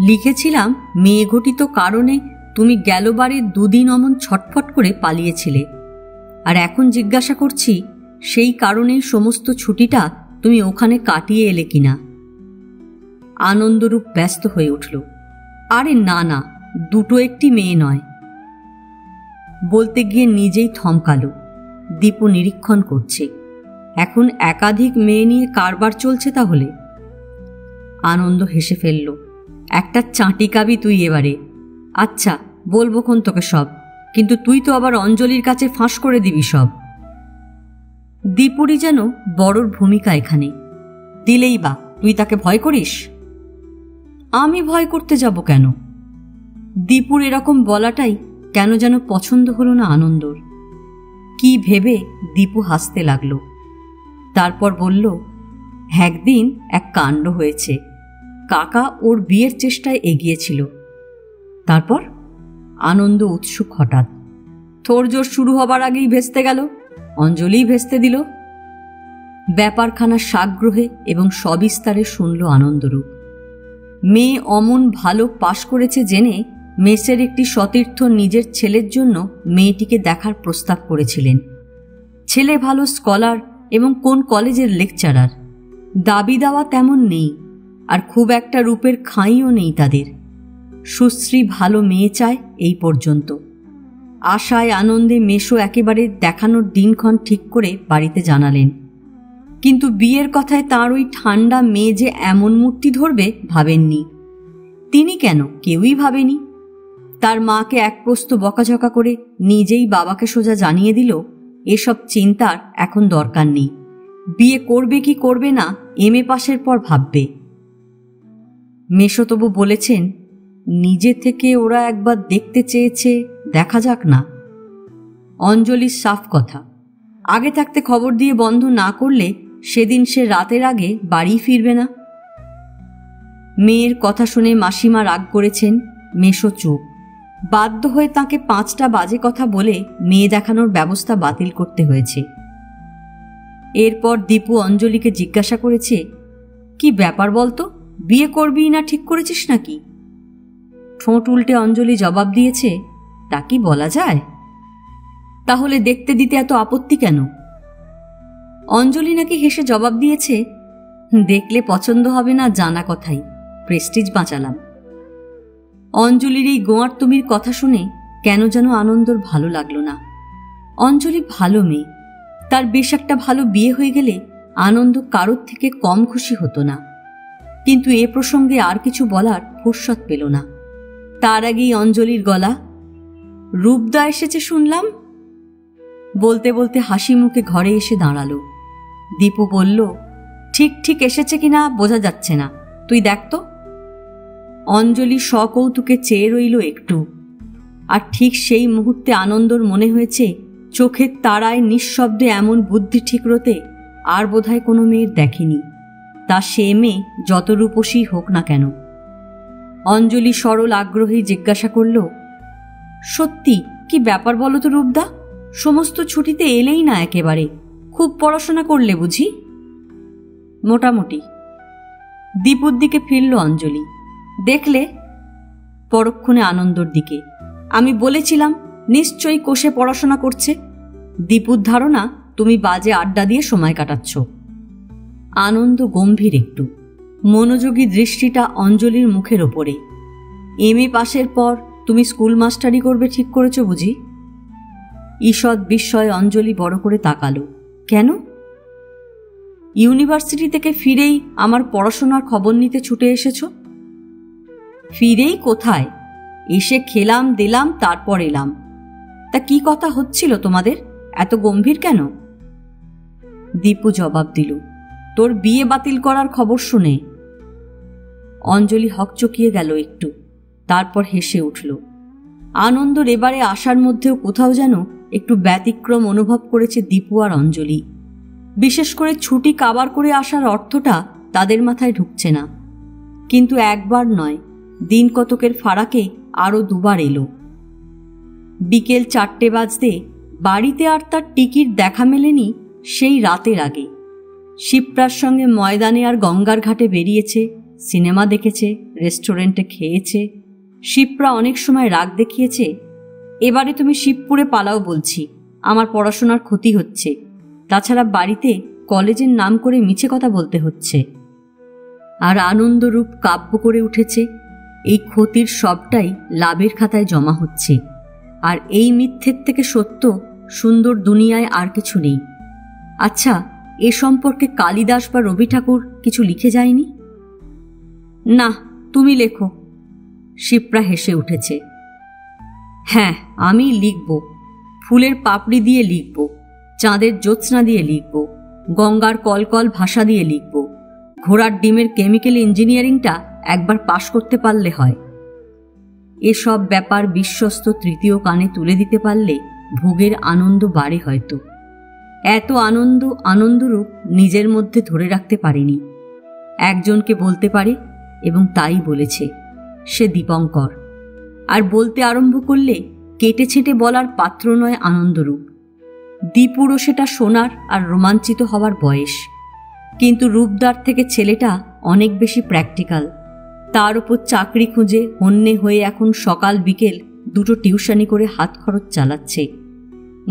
S1: লিখেছিলাম মেয়ে ঘটিত কারণে তুমি গেল বাড়ির 2 দিন অমন ছটফট করে পালিয়েছিলে, আর এখন জিজ্ঞাসা করছি সেই কারণেই সমস্ত ছুটিটা তুমি ওখানে কাটিয়ে এলে কিনা। আনন্দরূপ ব্যস্ত হয়ে উঠল। আরে না না, দুটো একটি মেয়ে নয়। বলতে গিয়ে নিজেই থমকালো। দীপু নিরীক্ষণ করছে। এখন একাধিক মেয়ে নিয়ে কারবার চলছে তাহলে? আনন্দ হেসে ফেলল। একটা চাঁটিকাবি তুই এবারে। আচ্ছা, বলবো কোন তোকে সব, কিন্তু তুই তো আবার অঞ্জলির কাছে ফাঁস করে দিবি সব। দীপুরই যেন বড়র ভূমিকা এখানে। দিলেই বা তুই তাকে ভয় করিস? আমি ভয় করতে যাব কেন? দীপুর এরকম বলাটাই কেন যেন পছন্দ হলো না আনন্দর। কি ভেবে দীপু হাসতে লাগলো। তারপর বলল, একদিন এক কাণ্ড হয়েছে। কাকা ওর বিয়ের চেষ্টায় এগিয়েছিল। তারপর? আনন্দ উৎসুক হঠাৎ। তোড়জোড় শুরু হবার আগেই ভেস্তে গেল, অঞ্জলিই ভেস্তে দিল। ব্যাপারখানা সাগ্রহে এবং সবিস্তারে শুনল আনন্দরূপ। মেয়ে অমন ভালো পাশ করেছে জেনে মেসের একটি সতীর্থ নিজের ছেলের জন্য মেয়েটিকে দেখার প্রস্তাব করেছিলেন। ছেলে ভালো স্কলার এবং কোন কলেজের লেকচারার। দাবি দেওয়া তেমন নেই, আর খুব একটা রূপের খাঁইও নেই তাদের। সুশ্রী ভালো মেয়ে চায়, এই পর্যন্ত। আশায় আনন্দে মেশো একেবারে দেখানোর দিনক্ষণ ঠিক করে বাড়িতে জানালেন। কিন্তু বিয়ের কথায় তাঁর ওই ঠান্ডা মেয়ে যে এমন মূর্তি ধরবে ভাবেননি। তিনি কেন, কেউই ভাবেনি। তার মাকে এক প্রস্ত বকাঝকা করে নিজেই বাবাকে সোজা জানিয়ে দিল, এসব চিন্তার এখন দরকার নেই। বিয়ে করবে কি করবে না এমএ পাশের পর ভাববে। মেশো তবু বলেছেন, নিজে থেকে ওরা একবার দেখতে চেয়েছে, দেখা যাক না। অঞ্জলির সাফ কথা। আগে থাকতে খবর দিয়ে বন্ধ না করলে সেদিন সে রাতের আগে বাড়ি ফিরবে না। মেয়ের কথা শুনে মাসিমা রাগ করেছেন। মেশো চুপ। বাধ্য হয়ে তাকে 5টা বাজে কথা বলে মেয়ে দেখানোর ব্যবস্থা বাতিল করতে হয়েছে। এরপর দীপু অঞ্জলিকে জিজ্ঞাসা করেছে, কি ব্যাপার বলতো, বিয়ে করবি না ঠিক করেছিস নাকি? ঠোঁট উল্টে অঞ্জলি জবাব দিয়েছে, তা কি বলা যায়? তাহলে দেখতে দিতে এত আপত্তি কেন? অঞ্জলি নাকি হেসে জবাব দিয়েছে, দেখলে পছন্দ হবে না জানা কথাই, প্রেস্টিজ বাঁচালাম। অঞ্জলির এই গোয়ার তুমির কথা শুনে কেন যেন আনন্দর ভালো লাগলো না। অঞ্জলি ভালো মেয়ে, তার বেশ একটা ভালো বিয়ে হয়ে গেলে আনন্দ কারোর থেকে কম খুশি হতো না। কিন্তু এ প্রসঙ্গে আর কিছু বলার ফুরসত পেল না। তার আগেই অঞ্জলির গলা, রূপদা এসেছে শুনলাম। বলতে বলতে হাসি মুখে ঘরে এসে দাঁড়ালো। দীপু বলল, ঠিক ঠিক এসেছে কিনা বোঝা যাচ্ছে না, তুই দেখ তো। অঞ্জলি সকৌতুকে চেয়ে রইল একটু। আর ঠিক সেই মুহূর্তে আনন্দর মনে হয়েছে চোখের তারায় নিঃশব্দে এমন বুদ্ধি ঠিকরোতে আর বোধহয় কোনো মেয়ের দেখেনি, তা সে মেয়ে যত রূপসী হোক না কেন। অঞ্জলি সরল আগ্রহে জিজ্ঞাসা করল, সত্যি কি ব্যাপার বলো তো রূপদা, সমস্ত ছুটিতে এলেই না একেবারে, খুব পড়াশোনা করলে বুঝি? মোটামুটি। দীপুর দিকে ফিরল অঞ্জলি। দেখলে? পরক্ষণে আনন্দর দিকে, আমি বলেছিলাম নিশ্চয়ই কোষে পড়াশোনা করছে। দীপুর ধারণা তুমি বাজে আড্ডা দিয়ে সময় কাটাচ্ছ। আনন্দ গম্ভীর একটু, মনোযোগী দৃষ্টিটা অঞ্জলির মুখের ওপরে। এমএ পাশের পর তুমি স্কুল মাস্টারি করবে ঠিক করেছো বুঝি? ঈষৎ বিস্ময়ে অঞ্জলি বড় করে তাকালো। কেন? ইউনিভার্সিটি থেকে ফিরেই আমার পড়াশোনার খবর নিতে ছুটে এসেছো? ফিরেই কোথায়, এসে খেলাম দিলাম তারপর এলাম। তা কি কথা হচ্ছিল তোমাদের, এত গম্ভীর কেন? দীপু জবাব দিল, তোর বিয়ে বাতিল করার খবর শুনে। অঞ্জলি হকচকিয়ে গেল একটু, তারপর হেসে উঠল। আনন্দর এবারে আসার মধ্যেও কোথাও যেন একটু ব্যতিক্রম অনুভব করেছে দীপু আর অঞ্জলি। বিশেষ করে ছুটি কাবার করে আসার অর্থটা তাদের মাথায় ঢুকছে না। কিন্তু একবার নয়, দিন কতকের ফারাকে আরও দুবার এলো। বিকেল 4টে বাজতে বাড়িতে আর তার টিকিট দেখা মেলেনি সেই রাতের আগে। শিপ্রার সঙ্গে ময়দানে আর গঙ্গার ঘাটে বেরিয়েছে, সিনেমা দেখেছে, রেস্টুরেন্টে খেয়েছে। শিপ্রা অনেক সময় রাগ দেখিয়েছে, এবারে তুমি শিবপুরে পালাও বলছি, আমার পড়াশোনার ক্ষতি হচ্ছে, তাছাড়া বাড়িতে কলেজের নাম করে মিছে কথা বলতে হচ্ছে। আর আনন্দরূপ কাব্য করে উঠেছে, এই ক্ষতির সবটাই লাভের খাতায় জমা হচ্ছে। আর এই মিথ্যের থেকে সত্য সুন্দর দুনিয়ায় আর কিছু নেই। আচ্ছা, এ সম্পর্কে কালিদাস বা রবি ঠাকুর কিছু লিখে যায়নি? না, তুমি লেখো। শিপ্রা হেসে উঠেছে। হ্যাঁ, আমি লিখব, ফুলের পাপড়ি দিয়ে লিখব, চাঁদের জ্যোৎস্না দিয়ে লিখব, গঙ্গার কলকল ভাষা দিয়ে লিখব। ঘোড়ার ডিমের কেমিক্যাল ইঞ্জিনিয়ারিংটা একবার পাশ করতে পারলে হয়। এসব ব্যাপার বিশ্বস্ত তৃতীয় কানে তুলে দিতে পারলে ভোগের আনন্দ বাড়ে হয়তো। এত আনন্দ আনন্দরূপ নিজের মধ্যে ধরে রাখতে পারেনি। একজনকে বলতে পারে এবং তাই বলেছে, সে দীপঙ্কর। আর বলতে আরম্ভ করলে কেটে ছেটে বলার পাত্র নয় আনন্দরূপ। দীপুরও সেটা শোনার আর রোমাঞ্চিত হওয়ার বয়স। কিন্তু রূপদার থেকে ছেলেটা অনেক বেশি প্র্যাকটিক্যাল। তার উপর চাকরি খুঁজে হন্যে হয়ে এখন সকাল বিকেল দুটো টিউশনি করে হাত খরচ চালাচ্ছে।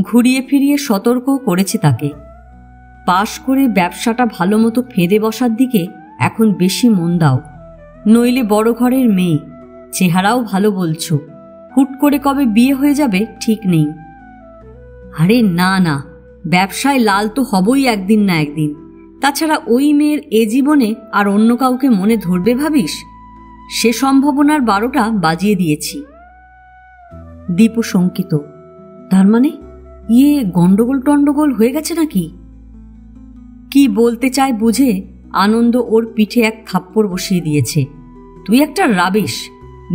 S1: ঘুরিয়ে ফিরিয়ে সতর্কও করেছে তাকে, পাশ করে ব্যবসাটা ভালো মতো ফেঁদে বসার দিকে এখন বেশি মন দাও, নইলে বড় ঘরের মেয়ে, চেহারাও ভালো বলছো, হুট করে কবে বিয়ে হয়ে যাবে ঠিক নেই। আরে না না, ব্যবসায় লাল তো হবই একদিন না একদিন। তাছাড়া ওই মেয়ের এ জীবনে আর অন্য কাউকে মনে ধরবে ভাবিস? সে সম্ভাবনার 12টা বাজিয়ে দিয়েছি। দীপু শঙ্কিত, তার মানে গন্ডগোল টন্ডগোল হয়ে গেছে নাকি? কি বলতে চায় বুঝে আনন্দ ওর পিঠে এক থাপ্পড় বসিয়ে দিয়েছে। তুই একটা রাবিশ।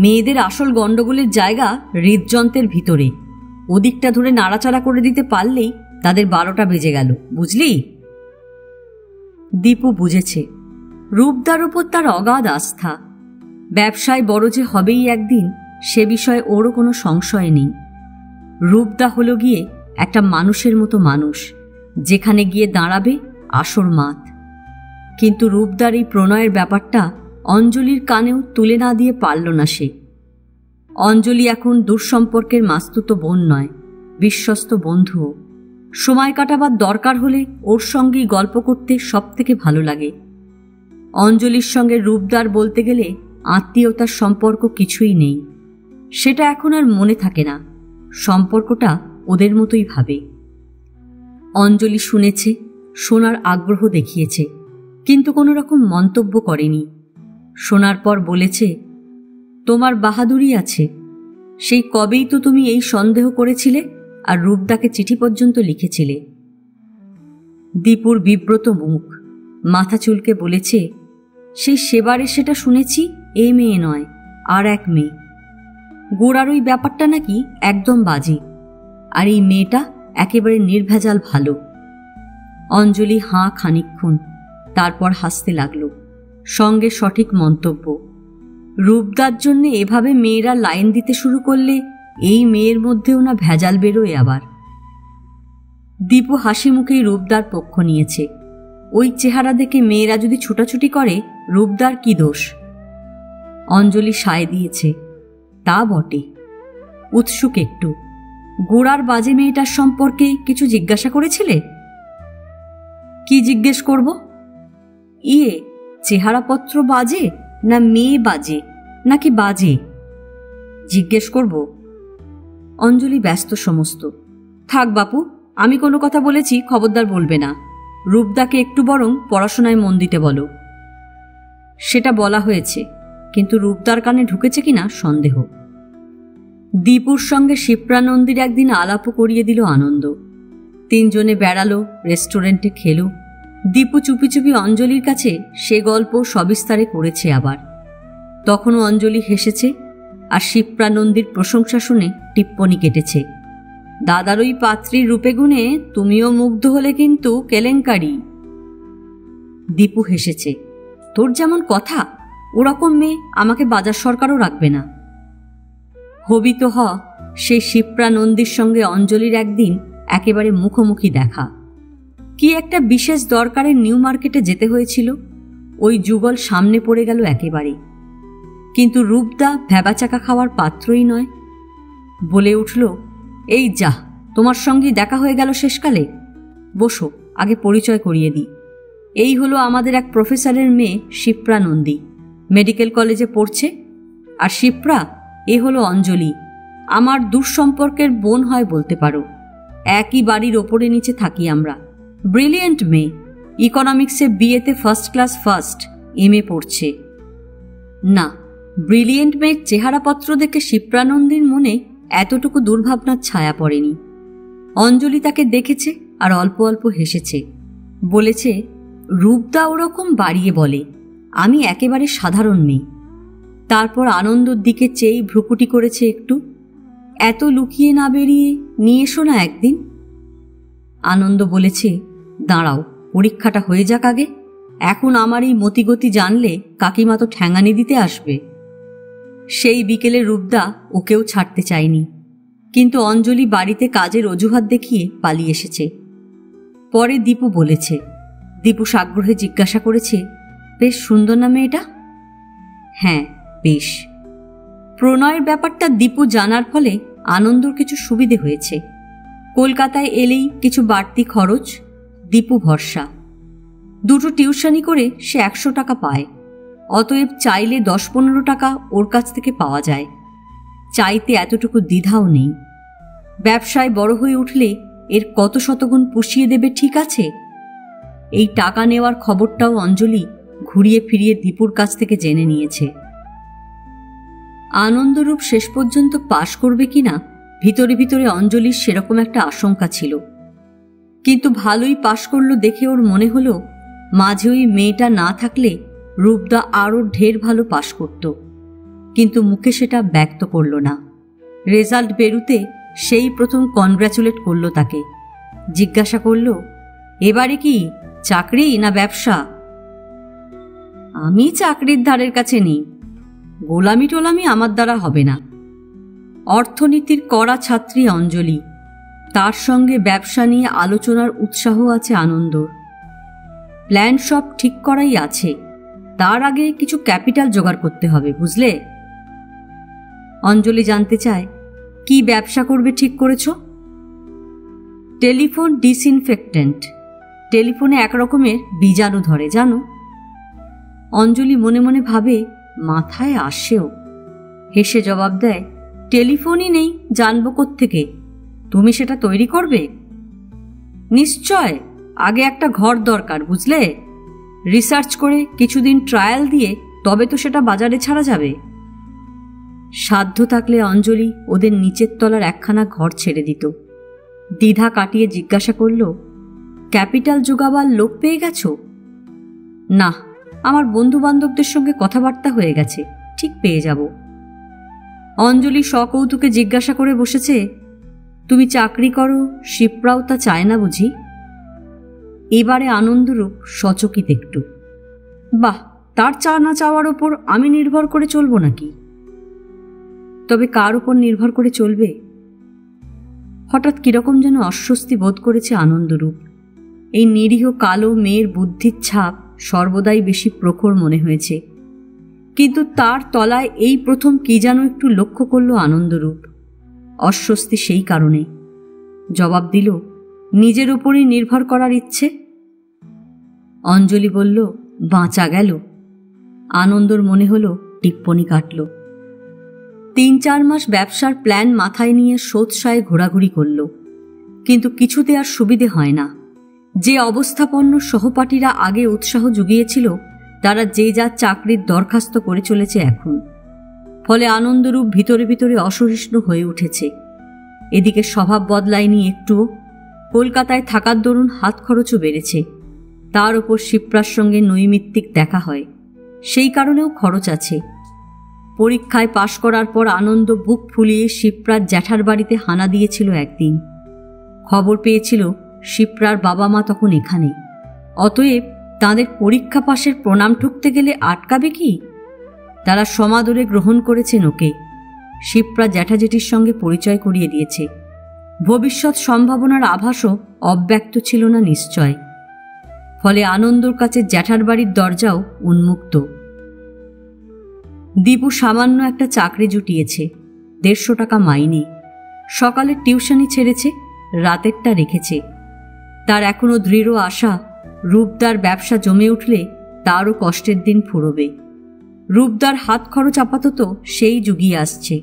S1: মেয়েদের আসল গন্ডগোলের জায়গা হৃদযন্ত্রের ভিতরে, ওদিকটা ধরে নাড়াচাড়া করে দিতে পারলেই তাদের 12টা বেজে গেল, বুঝলি? দীপু বুঝেছে রূপদার উপর তার অগাধ আস্থা। ব্যবসায় বড় যে হবেই একদিন, সে বিষয়ে ওরও কোনো সংশয় নেই। রূপদা হলো গিয়ে একটা মানুষের মতো মানুষ, যেখানে গিয়ে দাঁড়াবে আসর মাত। কিন্তু রূপদার এই প্রণয়ের ব্যাপারটা অঞ্জলির কানেও তুলে না দিয়ে পারল না সে। অঞ্জলি এখন দূরসম্পর্কের মাস্তুতো বোন নয়, বিশ্বস্ত বন্ধুও। সময় কাটাবার দরকার হলে ওর সঙ্গেই গল্প করতে সব থেকে ভালো লাগে। অঞ্জলির সঙ্গে রূপদার বলতে গেলে আত্মীয়তার সম্পর্ক কিছুই নেই, সেটা এখন আর মনে থাকে না। সম্পর্কটা ওদের মতোই ভাবে। অঞ্জলি শুনেছে, শোনার আগ্রহ দেখিয়েছে, কিন্তু কোনো রকম মন্তব্য করেনি। শোনার পর বলেছে, তোমার বাহাদুরি আছে। সেই কবেই তো তুমি এই সন্দেহ করেছিলে আর রূপদাকে চিঠি পর্যন্ত লিখেছিলে। দীপুর বিব্রত মুখ, মাথা চুলকে বলেছে, সেই সেবারে সেটা শুনেছি এই মেয়ে নয়, আর এক মেয়ে। গোড়ার ওই ব্যাপারটা নাকি একদম বাজে, আর এই মেয়েটা একেবারে নির্ভেজাল ভালো। অঞ্জলি হাঁ খানিকক্ষণ, তারপর হাসতে লাগল। সঙ্গে সঠিক মন্তব্য, রূপদার জন্যে এভাবে মেয়েরা লাইন দিতে শুরু করলে এই মেয়ের মধ্যেও না ভেজাল বেরোয় আবার। দীপু হাসি মুখেই রূপদার পক্ষ নিয়েছে। ওই চেহারা দেখে মেয়েরা যদি ছুটাছুটি করে, রূপদার কি দোষ? অঞ্জলি সায় দিয়েছে, তা বটে। উৎসুক একটু, গোড়ার বাজে মেয়েটার সম্পর্কে কিছু জিজ্ঞাসা করেছিলে? কি জিজ্ঞেস করব? চেহারাপত্র বাজে না মেয়ে বাজে নাকি বাজে জিজ্ঞেস করব? অঞ্জলি ব্যস্ত সমস্ত। থাক বাপু, আমি কোনো কথা বলেছি খবরদার বলবে না। রূপদাকে একটু বরং পড়াশোনায় মন দিতে বলো। সেটা বলা হয়েছে, কিন্তু রূপদার কানে ঢুকেছে কিনা সন্দেহ। দীপুর সঙ্গে শিপ্রানন্দীর একদিন আলাপও করিয়ে দিল আনন্দ। তিনজনে বেড়ালো, রেস্টুরেন্টে খেলো। দীপু চুপি চুপি অঞ্জলির কাছে সে গল্প সবিস্তারে করেছে আবার। তখনও অঞ্জলি হেসেছে আর শিপ্রানন্দীর প্রশংসা শুনে টিপ্পনি কেটেছে, দাদার ওই পাত্রীর রূপে গুণে তুমিও মুগ্ধ হলে কিন্তু কেলেঙ্কারি। দীপু হেসেছে, তোর যেমন কথা ওরকম মেয়ে আমাকে বাজার সরকারও রাখবে না। হবি তো হ, সেই শিপ্রানন্দীর সঙ্গে অঞ্জলির একদিন একেবারে মুখোমুখি দেখা। কি একটা বিশেষ দরকারে নিউ মার্কেটে যেতে হয়েছিল, ওই যুগল সামনে পড়ে গেল একেবারে। কিন্তু রূপদা ভ্যাবাচাকা খাওয়ার পাত্রই নয়। বলে উঠল, এই যা, তোমার সঙ্গেই দেখা হয়ে গেল শেষকালে। বসো, আগে পরিচয় করিয়ে দিই। এই হলো আমাদের এক প্রফেসরের মেয়ে শিপ্রানন্দী, মেডিকেল কলেজে পড়ছে। আর শিপ্রা, এ হলো অঞ্জলি, আমার দূরসম্পর্কের বোন হয় বলতে পারো। একই বাড়ির ওপরে নিচে থাকি আমরা। ব্রিলিয়েন্ট মেয়ে, ইকোনমিক্সে বিএতে ফার্স্ট ক্লাস ফার্স্ট, এমএ পড়ছে। না, ব্রিলিয়েন্ট মেয়ের চেহারাপত্র দেখে শিপ্রানন্দীর মনে এতটুকু দুর্ভাবনার ছায়া পড়েনি। অঞ্জলি তাকে দেখেছে আর অল্প অল্প হেসেছে। বলেছে, রূপদা ওরকম বাড়িয়ে বলে, আমি একেবারে সাধারণ মেয়ে। তারপর আনন্দর দিকে চেয়ে ভ্রুকুটি করেছে একটু। এত লুকিয়ে না বেরিয়ে নিয়ে এসো না একদিন। আনন্দ বলেছে, দাঁড়াও, পরীক্ষাটা হয়ে যাক আগে। এখন আমার এই মতিগতি জানলে কাকিমা তো ঠ্যাঙানি দিতে আসবে। সেই বিকেলে রূপদা ওকেও ছাড়তে চায়নি, কিন্তু অঞ্জলি বাড়িতে কাজের অজুহাত দেখিয়ে পালিয়ে এসেছে। পরে দীপু বলেছে, দীপু সাগ্রহে জিজ্ঞাসা করেছে, বেশ সুন্দর না মেয়েটা? হ্যাঁ, বেশ। প্রণয়ের ব্যাপারটা দীপু জানার ফলে আনন্দর কিছু সুবিধে হয়েছে। কলকাতায় এলেই কিছু বাড়তি খরচ, দীপু ভরসা। দুটো টিউশনি করে সে 100 টাকা পায়। অতএব চাইলে 10-15 টাকা ওর কাছ থেকে পাওয়া যায়। চাইতে এতটুকু দ্বিধাও নেই। ব্যবসায় বড় হয়ে উঠলে এর কত শতগুণ পুষিয়ে দেবে ঠিক আছে। এই টাকা নেওয়ার খবরটাও অঞ্জলি ঘুরিয়ে ফিরিয়ে দীপুর কাছ থেকে জেনে নিয়েছে। আনন্দরূপ শেষ পর্যন্ত পাশ করবে কিনা ভিতরে ভিতরে অঞ্জলির সেরকম একটা আশঙ্কা ছিল, কিন্তু ভালোই পাশ করল দেখে ওর মনে হলো মাঝে ওই মেয়েটা না থাকলে রূপদা আরও ঢের ভালো পাশ করত। কিন্তু মুখে সেটা ব্যক্ত করল না। রেজাল্ট বেরুতে সেই প্রথম কনগ্র্যাচুলেট করল তাকে। জিজ্ঞাসা করল, এবারে কি চাকরি না ব্যবসা? আমি চাকরির ধারের কাছে নেই, গোলামি টোলামি আমার দ্বারা হবে না। অর্থনীতির কড়া ছাত্রী অঞ্জলি, তার সঙ্গে ব্যবসা নিয়ে আলোচনার উৎসাহ আছে আনন্দর। প্ল্যান সব ঠিক করাই আছে, তার আগে কিছু ক্যাপিটাল জোগাড় করতে হবে, বুঝলে? অঞ্জলি জানতে চায়, কি ব্যবসা করবে ঠিক করেছ? Telephone disinfectant. টেলিফোনে একরকমের বীজাণু ধরে, জানো? অঞ্জলি মনে মনে ভাবে, মাথায় আসেও। হেসে জবাব দেয়, টেলিফোনই নেই, জানবো কোত্থেকে? তুমি সেটা তৈরি করবে? নিশ্চয়, আগে একটা ঘর দরকার, বুঝলে? রিসার্চ করে কিছুদিন ট্রায়াল দিয়ে তবে তো সেটা বাজারে ছাড়া যাবে। সাধ্য থাকলে অঞ্জলি ওদের নিচের তলার একখানা ঘর ছেড়ে দিত। দ্বিধা কাটিয়ে জিজ্ঞাসা করল, ক্যাপিটাল জোগাবার লোক পেয়ে গেছ? না, আমার বন্ধু বান্ধবদের সঙ্গে কথাবার্তা হয়ে গেছে, ঠিক পেয়ে যাব। অঞ্জলি সকৌতুকে জিজ্ঞাসা করে বসেছে, তুমি চাকরি করো, শিপ্রাও তা চায় না বুঝি? এবারে আনন্দরূপ সচকিত একটু। বাহ, তার চা না চাওয়ার ওপর আমি নির্ভর করে চলবো নাকি? তবে কার ওপর নির্ভর করে চলবে? হঠাৎ কিরকম যেন অস্বস্তি বোধ করেছে আনন্দরূপ। এই নিরীহ কালো মেয়ের বুদ্ধির ছাপ সর্বদাই বেশি প্রখর মনে হয়েছে, কিন্তু তার তলায় এই প্রথম কি যেন একটু লক্ষ্য করল আনন্দরূপ। অস্বস্তি সেই কারণে। জবাব দিল, নিজের উপরই নির্ভর করার ইচ্ছে। অঞ্জলি বলল, বাঁচা গেল। আনন্দর মনে হলো টিপ্পনি কাটল। 3-4 মাস ব্যবসার প্ল্যান মাথায় নিয়ে সোৎসায় ঘোরাঘুরি করল, কিন্তু কিছুতে আর সুবিধে হয় না। যে অবস্থাপন্ন সহপাঠীরা আগে উৎসাহ জুগিয়েছিল, তারা যে যার চাকরির দরখাস্ত করে চলেছে এখন। ফলে আনন্দরূপ ভিতরে ভিতরে অসহিষ্ণু হয়ে উঠেছে। এদিকে স্বভাব বদলায়নি একটুও। কলকাতায় থাকার দরুন হাত খরচও বেড়েছে। তার ওপর শিপ্রার সঙ্গে নৈমিত্তিক দেখা হয়, সেই কারণেও খরচ আছে। পরীক্ষায় পাশ করার পর আনন্দ বুক ফুলিয়ে শিপ্রার জ্যাঠার বাড়িতে হানা দিয়েছিল একদিন। খবর পেয়েছিল শিপ্রার বাবা মা তখন এখানে। অতএব তাঁদের পরীক্ষা পাশের প্রণাম ঠুকতে গেলে আটকাবে কি? তারা সমাদরে গ্রহণ করেছেন ওকে। শিপ্রা জ্যাঠাজেঠির সঙ্গে পরিচয় করিয়ে দিয়েছে। ভবিষ্যৎ সম্ভাবনার আভাসও অব্যক্ত ছিল না নিশ্চয়। ফলে আনন্দর কাছে জ্যাঠার বাড়ির দরজাও উন্মুক্ত। দীপু সামান্য একটা চাকরি জুটিয়েছে, 150 টাকা মাইনে। সকালের টিউশনি ছেড়েছে, রাতেরটা রেখেছে। তার এখনো দৃঢ় আশা, রূপদার ব্যবসা জমে উঠলে তারও কষ্টের দিন ফুরবে। রূপদার হাত খরচ আপাতত সেই জুগিয়ে আসছে।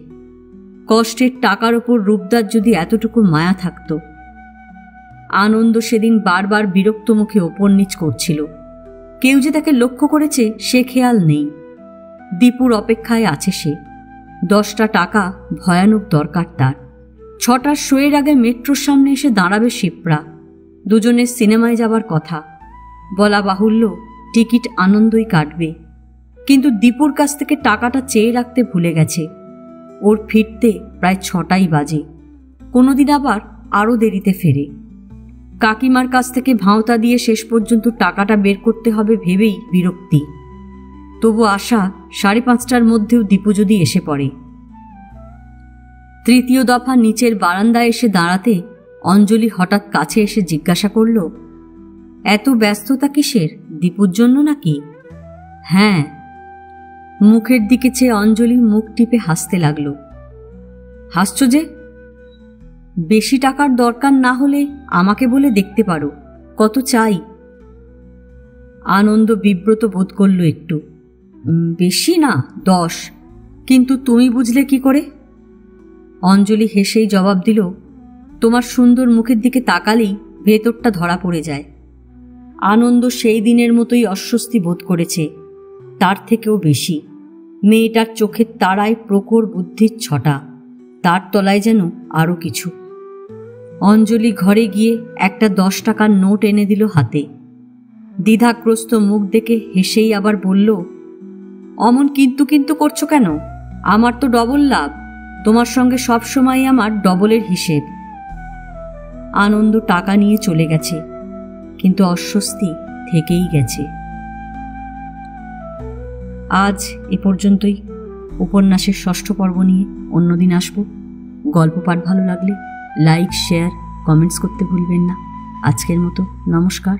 S1: কষ্টের টাকার ওপর রূপদার যদি এতটুকু মায়া থাকত। আনন্দ সেদিন বারবার বিরক্ত মুখে ওপর নিচ করছিল। কেউ যে তাকে লক্ষ্য করেছে সে খেয়াল নেই। দীপুর অপেক্ষায় আছে সে। 10টা টাকা ভয়ানক দরকার তার। 6টার শোয়ের আগে মেট্রোর সামনে এসে দাঁড়াবে শিপ্রা। দুজনের সিনেমায় যাবার কথা। বলা বাহুল্য, টিকিট আনন্দই কাটবে। কিন্তু দীপুর কাছ থেকে টাকাটা চেয়ে রাখতে ভুলে গেছে। ওর ফিরতে প্রায় 6টাই বাজে। কোনোদিন আবার আরও দেরিতে ফেরে। কাকিমার কাছ থেকে ভাঁওতা দিয়ে শেষ পর্যন্ত টাকাটা বের করতে হবে ভেবেই বিরক্তি। তবু আশা 5:30টার মধ্যেও দীপু যদি এসে পড়ে। তৃতীয় দফা নিচের বারান্দায় এসে দাঁড়াতে অঞ্জলি হঠাৎ কাছে এসে জিজ্ঞাসা করল, এত ব্যস্ততা কিসের? দীপুর জন্য নাকি? হ্যাঁ। মুখের দিকে চেয়ে অঞ্জলি মুখ টিপে হাসতে লাগল। হাসছ যে? বেশি টাকার দরকার না হলে আমাকে বলে দেখতে পারো, কত চাই? আনন্দ বিব্রত বোধ করল একটু। বেশি না, 10। কিন্তু তুমি বুঝলে কি করে? অঞ্জলি হেসেই জবাব দিল, তোমার সুন্দর মুখের দিকে তাকালেই ভেতরটা ধরা পড়ে যায়। আনন্দ সেই দিনের মতোই অস্বস্তি বোধ করেছে, তার থেকেও বেশি। মেয়েটার চোখের তারায় প্রখর বুদ্ধির ছটা, তার তলায় যেন আরও কিছু। অঞ্জলি ঘরে গিয়ে একটা 10 টাকার নোট এনে দিল হাতে। দ্বিধাগ্রস্ত মুখ দেখে হেসেই আবার বলল, অমন কিন্তু কিন্তু করছো কেন? আমার তো ডবল লাভ, তোমার সঙ্গে সবসময় আমার ডবলের হিসেব। আনন্দ টাকা নিয়ে চলে গেছে, কিন্তু অস্বস্তি থেকেই গেছে। আজ এ পর্যন্তই। উপন্যাসের 6ষ্ঠ পর্ব নিয়ে অন্যদিন আসব। গল্প পাঠ ভালো লাগলে লাইক, শেয়ার, কমেন্টস করতে ভুলবেন না। আজকের মতো নমস্কার।